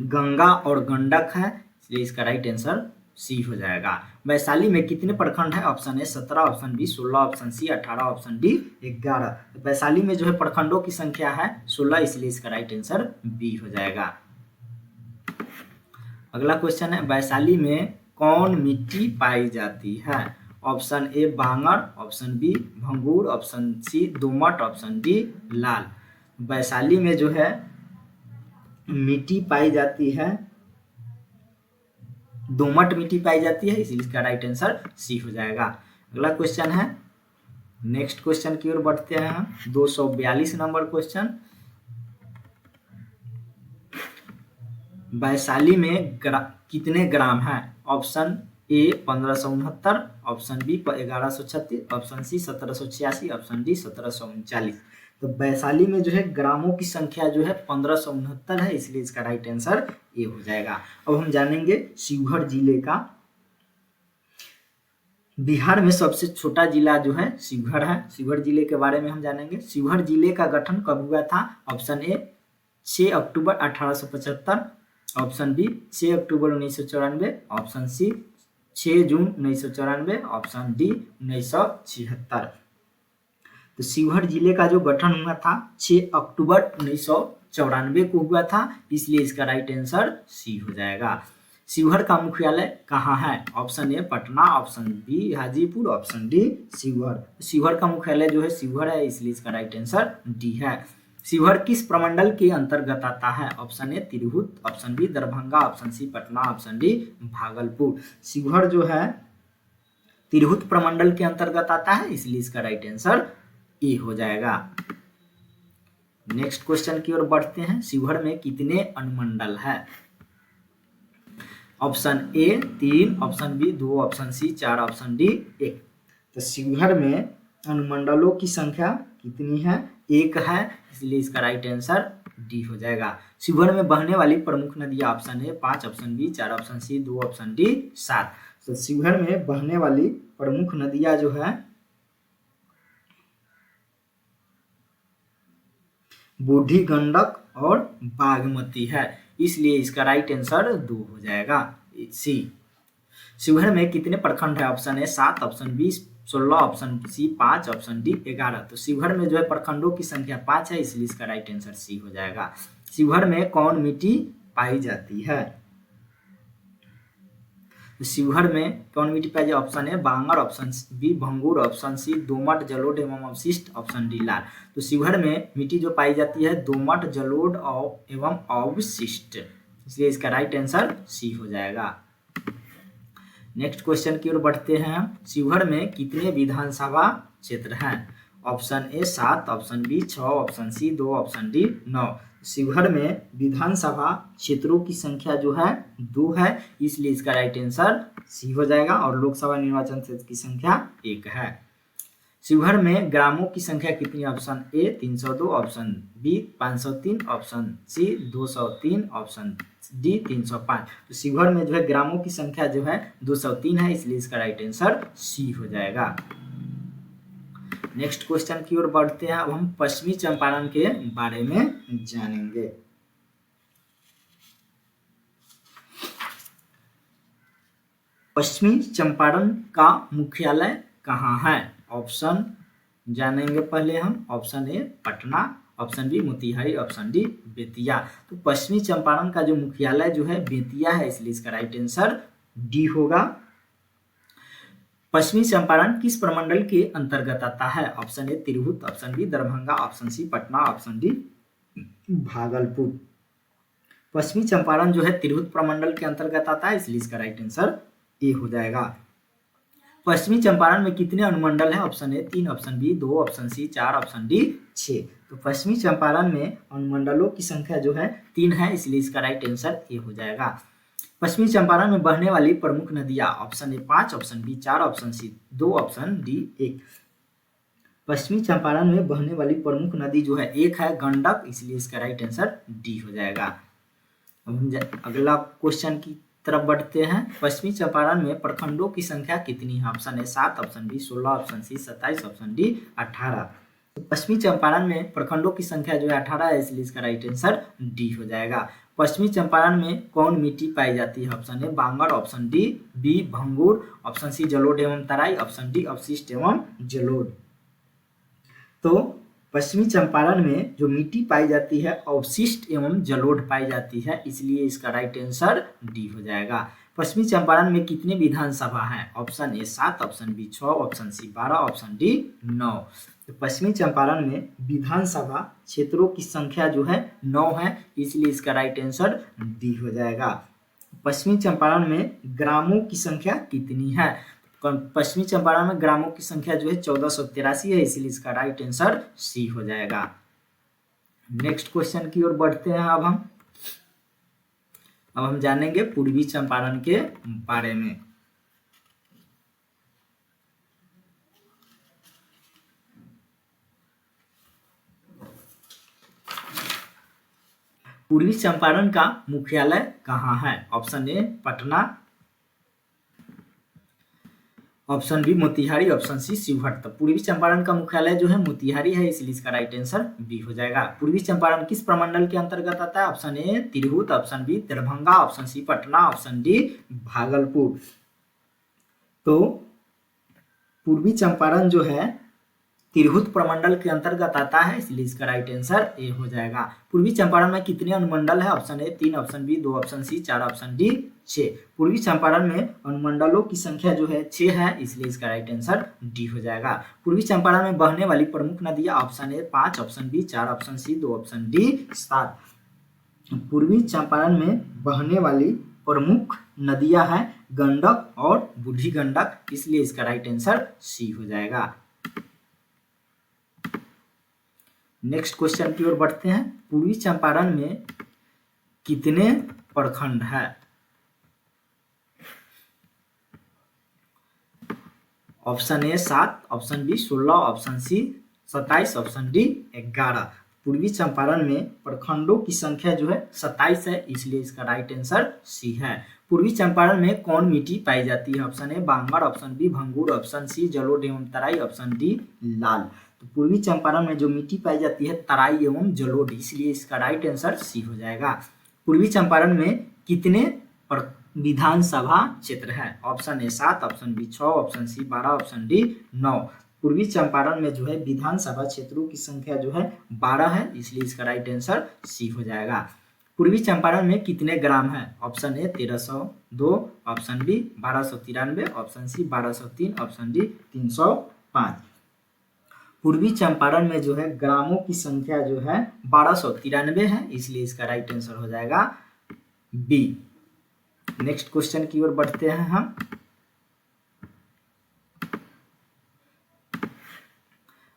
गंगा और गंडक है, इसलिए इसका राइट आंसर सी हो जाएगा। वैशाली में कितने प्रखंड है? Option A 17, option B 16, option C 18, option D 11। तो वैशाली में जो है प्रखंडों की संख्या है 16, इसलिए इसका राइट आंसर बी हो जाएगा। अगला क्वेश्चन है, वैशाली में कौन मिट्टी पाई जाती है? ऑप्शन ए भांगड़, ऑप्शन बी भंगूर, ऑप्शन सी दोमट, ऑप्शन डी लाल। वैशाली में जो है मिट्टी पाई जाती है, दोमट मिट्टी पाई जाती है, इसलिए इसका राइट आंसर सी हो जाएगा। अगला क्वेश्चन है, नेक्स्ट क्वेश्चन की ओर बढ़ते हैं हम। 242 नंबर क्वेश्चन, वैशाली में कितने ग्राम है? Option A 1569, option B 1136, option C 1786, option D 1739। तो वैशाली में जो है ग्रामों की संख्या जो है 1569 है, इसलिए इसका राइट आंसर ए हो जाएगा। अब हम जानेंगे शिवहर जिले का। बिहार में सबसे छोटा जिला जो है शिवहर है। शिवहर जिले के बारे में हम जानेंगे। शिवहर जिले का गठन कब हुआ था? ऑप्शन ए 6 अक्टूबर 1875, ऑप्शन बी 6 अक्टूबर 1994, ऑप्शन सी 6 जून 1994, ऑप्शन डी 1976। तो शिवहर जिले का जो गठन हुआ था 6 अक्टूबर 1994 को हुआ था, इसलिए इसका राइट आंसर सी हो जाएगा। शिवहर का मुख्यालय कहाँ है? Option A Patna, option B Hajipur, option D Sheohar. Sheohar का मुख्यालय जो है शिवहर है, इसलिए इसका राइट आंसर डी है। शिवहर किस प्रमंडल के अंतर्गत आता है? Option A Tirhut, option B Darbhanga, option C Patna, option D Bhagalpur. Sheohar जो है तिरहुत प्रमंडल के अंतर्गत आता है, इसलिए इसका राइट आंसर ए हो जाएगा। नेक्स्ट क्वेश्चन की ओर बढ़ते हैं। शिवहर में कितने अनुमंडल है? Option A 3, option B 2, option C 4, option D 1। तो शिवहर में अनुमंडलों की संख्या कितनी है? 1 है, इसलिए इसका राइट आंसर डी हो जाएगा। शिवहर में बहने वाली प्रमुख नदियां option A 5, option B 4, option C 2, option D 7। तो शिवहर में बहने वाली प्रमुख नदियां जो है बूढ़ी गंडक और बागमती है, इसलिए इसका राइट आंसर 2 हो जाएगा सी। शिवहर में कितने प्रखंड है? Option A 7, option B 16, option C 5, option D 11। तो शिवहर में जो है प्रखंडों की संख्या 5 है, इसलिए इसका राइट आंसर सी हो जाएगा। शिवहर में कौन मिट्टी पाई जाती है? शिवहर में कौन मिट्टी पाई जाती है? ऑप्शन ए बांगर, ऑप्शन बी भंगूर, ऑप्शन सी दोमट जलोढ़ एवं अवशिष्ट, ऑप्शन डी लाल। तो शिवहर में मिट्टी जो पाई जाती है दोमट जलोढ़ एवं अवशिष्ट, इसलिए इसका राइट आंसर सी हो जाएगा। नेक्स्ट क्वेश्चन की ओर बढ़ते हैं। शिवहर में कितने विधानसभा क्षेत्र हैं? Option A 7, option B 6, option C 2, option D 9। Sheohar में विधानसभा क्षेत्रों की संख्या जो है 2 है, इसलिए इसका राइट आंसर सी हो जाएगा। और लोकसभा निर्वाचन क्षेत्र की संख्या 1 है। शिवहर में ग्रामों की संख्या कितनी है? Option A 302, option B 503, option C 203, option D 305। तो शिवहर में जो है ग्रामों की संख्या जो है 203 है, इसलिए इसका राइट आंसर सी हो जाएगा। नेक्स्ट क्वेश्चन की ओर बढ़ते हैं। अब हम पश्चिमी चंपारण के बारे में जानेंगे। पश्चिमी चंपारण का मुख्यालय कहाँ है? ऑप्शन जानेंगे पहले हम। Option A Patna, option B Motihari, option D Bettiah. तो पश्चिमी चंपारण का जो मुख्यालय जो है बेतिया है, इसलिए इसका राइट आंसर डी होगा। पश्चिमी चंपारण किस प्रमंडल के अंतर्गत आता है? Option A Tirhut, option B Darbhanga, option C Patna, option D Bhagalpur. Paschimi Champaran जो है तिरहुत प्रमंडल के अंतर्गत आता है, इसलिए इसका राइट आंसर ए हो जाएगा। पश्चिमी चंपारण में कितने अनुमंडल है? Option A 3, option B 2, option C 4, option D 6। तो पश्चिमी चंपारण में अनुमंडलों की संख्या जो है 3 है, इसलिए इसका राइट आंसर ए हो जाएगा। पश्चिमी चंपारण में बहने वाली प्रमुख नदियां option A 5, option B 4, option C 2, option D 1। Paschimi Champaran में बहने वाली प्रमुख नदी जो है 1 है गंडक, इसलिए इसका राइट आंसर डी हो जाएगा। अब हम अगला क्वेश्चन की तरफ बढ़ते हैं। पश्चिमी चंपारण में प्रखंडों की संख्या कितनी है? Option A 7, option B 16, option C 27, option D 18। Paschimi Champaran में प्रखंडों की संख्या जो है 18 है, इसलिए इसका राइट आंसर डी हो जाएगा। पश्चिमी चंपारण में कौन मिट्टी पाई जाती है? ऑप्शन ए बांगर, ऑप्शन डी बी भंगूर, ऑप्शन सी जलोढ़ एवं तराई, ऑप्शन डी अवशिष्ट एवं जलोढ़। तो पश्चिमी चंपारण में जो मिट्टी पाई जाती है अवशिष्ट एवं जलोढ़ पाई जाती है, इसलिए इसका राइट आंसर डी हो जाएगा। पश्चिमी चंपारण में कितने विधानसभा हैं? Option A 7, option B 6, option C 12, option D 9। तो पश्चिमी चंपारण में विधानसभा क्षेत्रों की संख्या जो है 9 है, इसलिए इसका राइट आंसर डी हो जाएगा। पश्चिमी चंपारण में ग्रामों की संख्या कितनी है? पश्चिमी चंपारण में ग्रामों की संख्या जो है 1483 है, इसलिए इसका राइट आंसर सी हो जाएगा। नेक्स्ट क्वेश्चन की ओर बढ़ते हैं। अब हम जानेंगे पूर्वी चंपारण के बारे में। पूर्वी चंपारण का मुख्यालय कहाँ है? Option A Patna, option B Motihari, option C Sheohar. तो पूर्वी चंपारण का मुख्यालय जो है मोतिहारी है, इसलिए इसका राइट आंसर बी हो जाएगा। पूर्वी चंपारण किस प्रमंडल के अंतर्गत आता है? Option A Tirhut, option B Darbhanga, option C Patna, option D Bhagalpur. तो पूर्वी चंपारण जो है तिरहुत प्रमंडल के अंतर्गत आता है, इसलिए इसका राइट आंसर ए हो जाएगा। पूर्वी चंपारण में कितने अनुमंडल है? Option A 3, option B 2, option C 4, option D 6। Purvi Champaran में अनुमंडलों की संख्या जो है 6 है, इसलिए इसका राइट आंसर डी हो जाएगा। पूर्वी चंपारण में बहने वाली प्रमुख नदियां option A 5, option B 4, option C 2, option D 7। Purvi Champaran में बहने वाली प्रमुख नदियां हैं गंडक और बूढ़ी गंडक, इसलिए इसका राइट आंसर सी हो जाएगा। नेक्स्ट क्वेश्चन की ओर बढ़ते हैं। पूर्वी चंपारण में कितने प्रखंड है? Option A 7, option B 16, option C 27, option D 11। Purvi Champaran में प्रखंडों की संख्या जो है 27 है, इसलिए इसका राइट आंसर सी है। पूर्वी चंपारण में कौन मिट्टी पाई जाती है? ऑप्शन ए बांगर, ऑप्शन बी भंगूर, ऑप्शन सी जलोढ़ एवं तराई, ऑप्शन डी लाल। तो पूर्वी चंपारण में जो मिट्टी पाई जाती है तराई एवं जलोढ़, इसलिए इसका राइट आंसर सी हो जाएगा। पूर्वी चंपारण में कितने विधानसभा क्षेत्र है? Option A 7, option B 6, option C 12, option D 9। Purvi Champaran में जो है विधानसभा क्षेत्रों की संख्या जो है 12 है, इसलिए इसका राइट आंसर सी हो जाएगा। पूर्वी चंपारण में कितने ग्राम है? Option A 1302, option B 1293, option C 1203, option D 305। Purvi Champaran में जो है ग्रामों की संख्या जो है 1293 है, इसलिए इसका राइट आंसर हो जाएगा बी। नेक्स्ट क्वेश्चन की ओर बढ़ते हैं हम।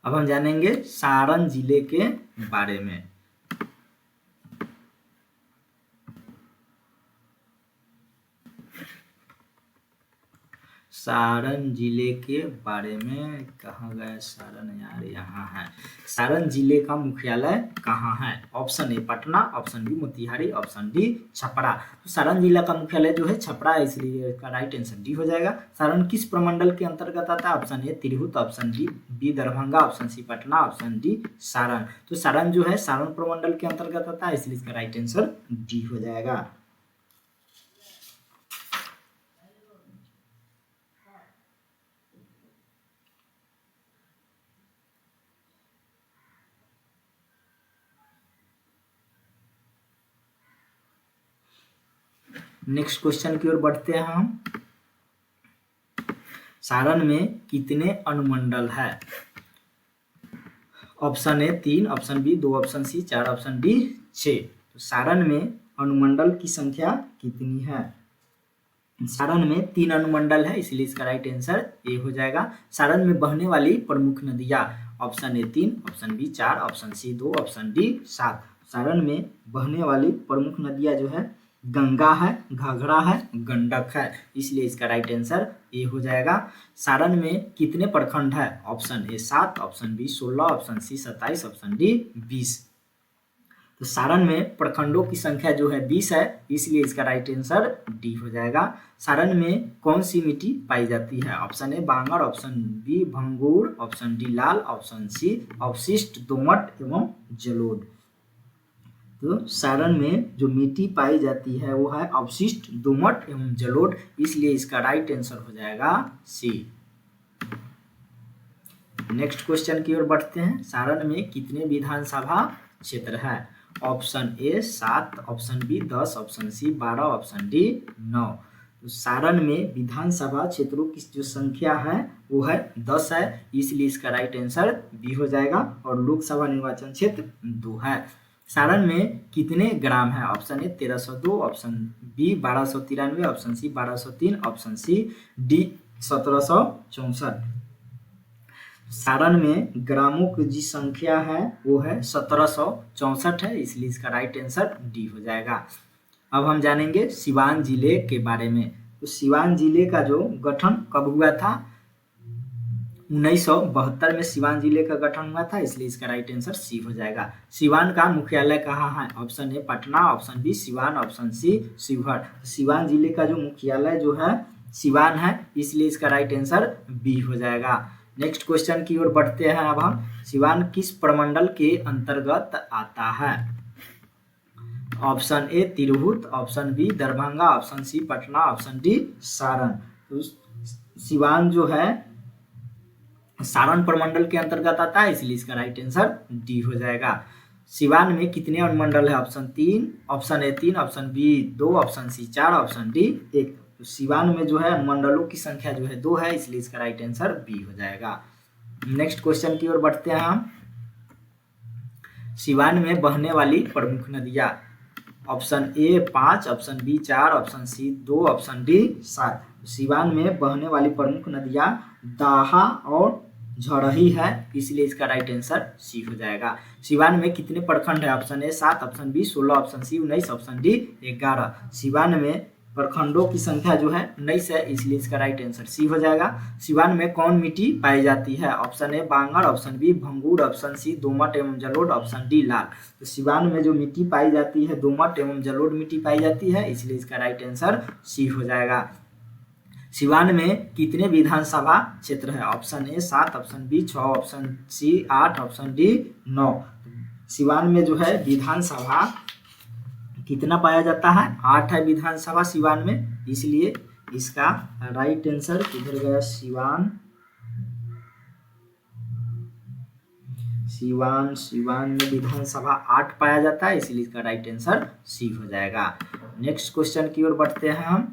अब हम जानेंगे सारण जिले के बारे में। सारण जिले के बारे में कहाँ गया सारण यार? यहाँ है। सारण जिले का मुख्यालय कहाँ है? Option A Patna, option B Motihari, option D Chhapra. तो सारण जिला का मुख्यालय जो है छपरा है, इसलिए इसका राइट आंसर डी हो जाएगा। सारण किस प्रमंडल के अंतर्गत आता है? Option A Tirhut, option B Darbhanga, option C Patna, option D Saran. तो सारण जो है सारण प्रमंडल के अंतर्गत आता है, इसलिए इसका राइट आंसर डी हो जाएगा। नेक्स्ट क्वेश्चन की ओर बढ़ते हैं हम। सारण में कितने अनुमंडल है? Option A 3, option B 2, option C 4, option D 6। तो सारण में अनुमंडल की संख्या कितनी है? सारण में 3 अनुमंडल है, इसलिए इसका राइट आंसर ए हो जाएगा। सारण में बहने वाली प्रमुख नदियां option A 3, option B 4, option C 2, option D 7। Saran में बहने वाली प्रमुख नदियां जो है गंगा है, घाघरा है, गंडक है, इसलिए इसका राइट आंसर ए हो जाएगा। सारण में कितने प्रखंड है? Option A 7, option B 16, option C 27, option D 20। तो सारण में प्रखंडों की संख्या जो है 20 है, इसलिए इसका राइट आंसर डी हो जाएगा। सारण में कौन सी मिट्टी पाई जाती है? ऑप्शन ए बांगर, ऑप्शन बी भंगूर, ऑप्शन डी लाल, ऑप्शन सी अवशिष्ट, दोमट एवं जलोढ़। तो सारण में जो मिट्टी पाई जाती है वो है अवशिष्ट, दोमट एवं जलोढ़, इसलिए इसका राइट आंसर हो जाएगा सी। नेक्स्ट क्वेश्चन की ओर बढ़ते हैं। सारण में कितने विधानसभा क्षेत्र है? Option A 7, option B 10, option C 12, option D 9। तो सारण में विधानसभा क्षेत्रों की जो संख्या है वो है 10 है, इसलिए इसका राइट आंसर बी हो जाएगा। और लोकसभा निर्वाचन क्षेत्र 2 है। सारण में कितने ग्राम है? Option A 1302, option B 1293, option C 1203, option C D 1764। Saran में ग्रामों की जी संख्या है वो है 1764 है, इसलिए इसका राइट आंसर डी हो जाएगा। अब हम जानेंगे सिवान जिले के बारे में। तो सिवान जिले का जो गठन कब हुआ था? 1972 में सिवान जिले का गठन हुआ था, इसलिए इसका राइट आंसर सी हो जाएगा। सिवान का मुख्यालय कहाँ है? Option A Patna, option B Siwan, option C Sheohar. Siwan जिले का जो मुख्यालय जो है सिवान है, इसलिए इसका राइट आंसर बी हो जाएगा। नेक्स्ट क्वेश्चन की ओर बढ़ते हैं। अब हम सिवान किस प्रमंडल के अंतर्गत आता है? Option A Tirhut, option B Darbhanga, option C Patna, option D Saran. तो सिवान जो है सारण प्रमंडल के अंतर्गत आता है, इसलिए इसका राइट आंसर डी हो जाएगा। सिवान में कितने अनुमंडल है? Option 3, option A 3, option B 2, option C 4, option D 1। तो सिवान में जो है अनुमंडलों की संख्या जो है 2 है, इसलिए इसका राइट आंसर बी हो जाएगा। नेक्स्ट क्वेश्चन की ओर बढ़ते हैं हम। सिवान में बहने वाली प्रमुख नदियां। Option A 5, option B 4, option C 2, option D 7। Siwan में बहने वाली प्रमुख नदियां दाहा और झड़ही है, इसलिए इसका राइट आंसर सी हो जाएगा। सिवान में कितने प्रखंड है? Option A 7, option B 16, option C 19, option D 11। Siwan में प्रखंडों की संख्या जो है 19 है, इसलिए इसका राइट आंसर सी हो जाएगा। सिवान में कौन मिट्टी पाई जाती है? ऑप्शन ए बांगर, ऑप्शन बी भंगूर, ऑप्शन सी दोमट एवं जलोढ़, ऑप्शन डी लाल। तो सिवान में जो मिट्टी पाई जाती है दोमट एवं जलोढ़ मिट्टी पाई जाती है, इसलिए इसका राइट आंसर सी हो जाएगा। सिवान में कितने विधानसभा क्षेत्र है? Option A 7, option B 6, option C 8, option D 9। Siwan में जो है विधानसभा कितना पाया जाता है? 8 है विधानसभा सिवान में, इसलिए इसका राइट आंसर किधर गया? सिवान में विधानसभा 8 पाया जाता है, इसलिए इसका राइट आंसर सी हो जाएगा। नेक्स्ट क्वेश्चन की ओर बढ़ते हैं हम।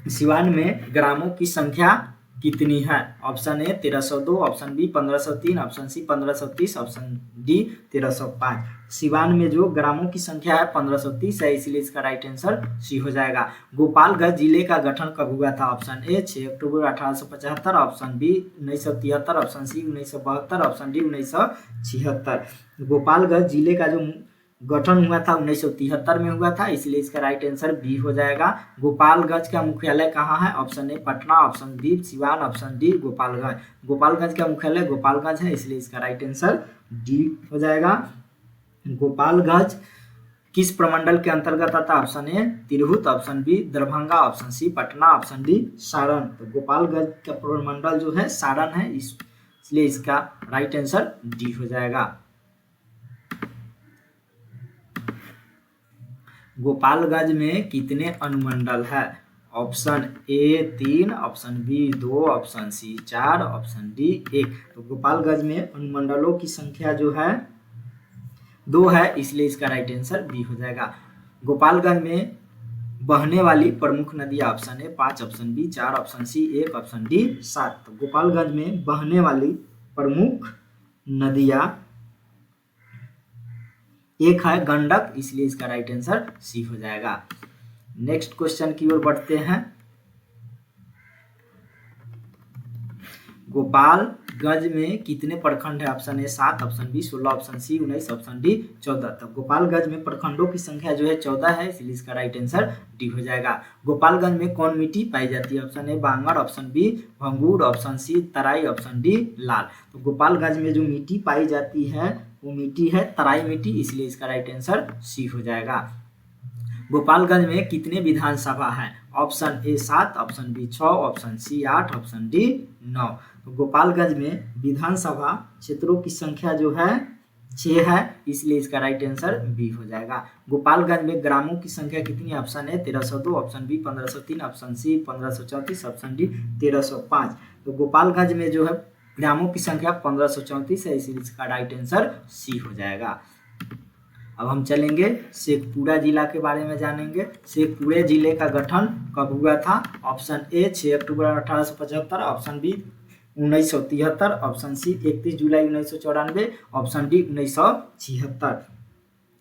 सिवान में ग्रामों की संख्या कितनी है? Option A 1302, option B 1503, option C 1530, option D 1305। Siwan में जो ग्रामों की संख्या है 1530 है, इसलिए इसका राइट आंसर सी हो जाएगा। गोपालगंज जिले का गठन कब हुआ था? ऑप्शन ए 6 अक्टूबर 1875, option B 1973, option C 1972, option D 1976। Gopalganj जिले का जो गठन हुआ था 1973 में हुआ था, इसलिए इसका राइट आंसर बी हो जाएगा। गोपालगंज का मुख्यालय कहाँ है? Option A Patna, option B Siwan, option D Gopalganj. Gopalganj का मुख्यालय गोपालगंज है, इसलिए इसका राइट आंसर डी हो जाएगा। गोपालगंज किस प्रमंडल के अंतर्गत आता है? Option A Tirhut, option B Darbhanga, option C Patna, option D Saran. तो गोपालगंज का प्रमंडल जो है सारण है, इसलिए इसका राइट आंसर डी हो जाएगा। गोपालगंज में कितने अनुमंडल है? Option A 3, option B 2, option C 4, option D 1। तो गोपालगंज में अनुमंडलों की संख्या जो है 2 है, इसलिए इसका राइट आंसर बी हो जाएगा। गोपालगंज में बहने वाली प्रमुख नदियां। Option A 5, option B 4, option C 1, option D 7। तो गोपालगंज में बहने वाली प्रमुख नदियां 1 है गंडक, इसलिए इसका राइट आंसर सी हो जाएगा। नेक्स्ट क्वेश्चन की ओर बढ़ते हैं। गोपालगंज में कितने प्रखंड है? Option A 7, option B 16, option C 19, option D 14। तो गोपालगंज में प्रखंडों की संख्या जो है 14 है, इसलिए इसका राइट आंसर डी हो जाएगा। गोपालगंज में कौन मिट्टी पाई जाती है? ऑप्शन ए बांगर, ऑप्शन बी भंगूर, ऑप्शन सी तराई, ऑप्शन डी लाल। तो गोपालगंज में जो मिट्टी पाई जाती है वो मिट्टी है तराई मिट्टी, इसलिए इसका राइट आंसर सी हो जाएगा। गोपालगंज में कितने विधानसभा है? Option A 7, option B 6, option C 8, option D 9। तो गोपालगंज में विधानसभा क्षेत्रों की संख्या जो है 6 है, इसलिए इसका राइट आंसर बी हो जाएगा। गोपालगंज में ग्रामों की संख्या कितनी? Option A 1302, option B 1503, option C 1534, option D 1305। तो गोपालगंज में जो है ग्रामों की संख्या 1534 है, इसलिए इसका राइट आंसर सी हो जाएगा। अब हम चलेंगे शेखपुरा जिला के बारे में जानेंगे। शेखपुरा जिले का गठन कब हुआ था? ऑप्शन ए 6 अक्टूबर 1875, ऑप्शन बी 1973, ऑप्शन सी 31 जुलाई 1994, ऑप्शन डी 1976।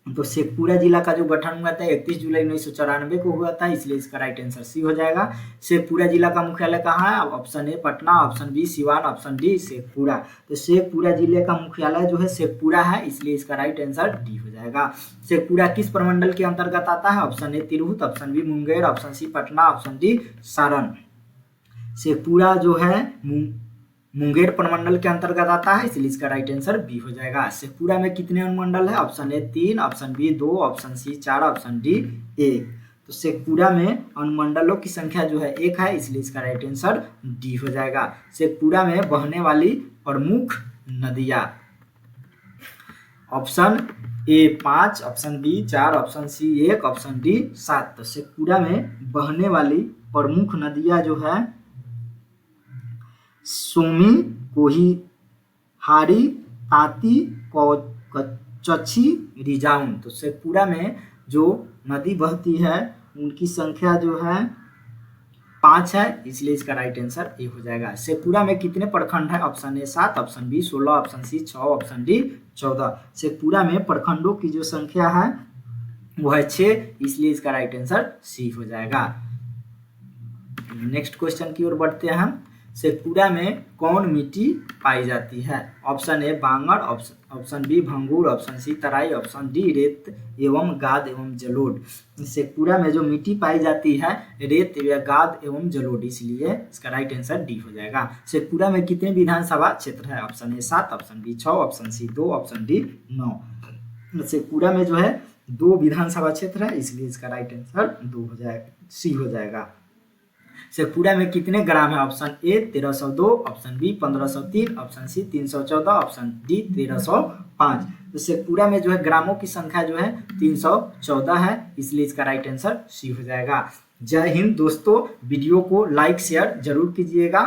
तो शेखपुरा जिला का जो गठन हुआ था 31 जुलाई 1994 को हुआ था, इसलिए इसका राइट आंसर सी हो जाएगा। शेखपुरा जिला का मुख्यालय कहाँ है? Option A Patna, option B Siwan, option D Sheikhpura. तो शेखपुरा जिले का मुख्यालय जो है शेखपुरा है, इसलिए इसका राइट आंसर डी हो जाएगा। शेखपुरा किस प्रमंडल के अंतर्गत आता है? Option A Tirhut, option B Munger, option C Patna, option D Saran. Sheikhpura जो है मुंगेर प्रमंडल के अंतर्गत आता है, इसलिए इसका राइट आंसर बी हो जाएगा। शेखपुरा में कितने अनुमंडल है? Option A 3, option B 2, option C 4, option D 1। तो शेखपुरा में अनुमंडलों की संख्या जो है 1 है, इसलिए इसका राइट आंसर डी हो जाएगा। शेखपुरा में बहने वाली प्रमुख नदियां, option A 5, option B 4, option C 1, option D 7। तो शेखपुरा में बहने वाली प्रमुख नदियां जो है सोमी, कोही, हारी, ताती, चच्छी, रिजाउन। तो शेखपुरा में जो नदी बहती है उनकी संख्या जो है 5 है, इसलिए इसका राइट आंसर ए हो जाएगा। शेखपुरा में कितने प्रखंड है? Option A 7, option B 16, option C 6, option D 14। Sheikhpura में प्रखंडों की जो संख्या है वो है 6, इसलिए इसका राइट आंसर सी हो जाएगा। नेक्स्ट क्वेश्चन की ओर बढ़ते हैं हम। शेखपुरा में कौन मिट्टी पाई जाती है? ऑप्शन ए बांगर, ऑप्शन बी भंगूर, ऑप्शन सी तराई, ऑप्शन डी रेत एवं गाद एवं जलोढ़। शेखपुरा में जो मिट्टी पाई जाती है रेत या गाद एवं जलोढ़, इसलिए इसका राइट आंसर डी हो जाएगा। शेखपुरा में कितने विधानसभा क्षेत्र है? Option A 7, option B 6, option C 2, option D 9। Sheikhpura में जो है 2 विधानसभा क्षेत्र है, इसलिए इसका राइट आंसर 2 हो जाएगा, सी हो जाएगा। शेखपुरा में कितने ग्राम है? Option A 1302, option B 1503, option C 314, option D 1305। तो शेखपुरा में जो है ग्रामों की संख्या जो है 314 है, इसलिए इसका राइट आंसर सी हो जाएगा। जय हिंद दोस्तों, वीडियो को लाइक शेयर जरूर कीजिएगा।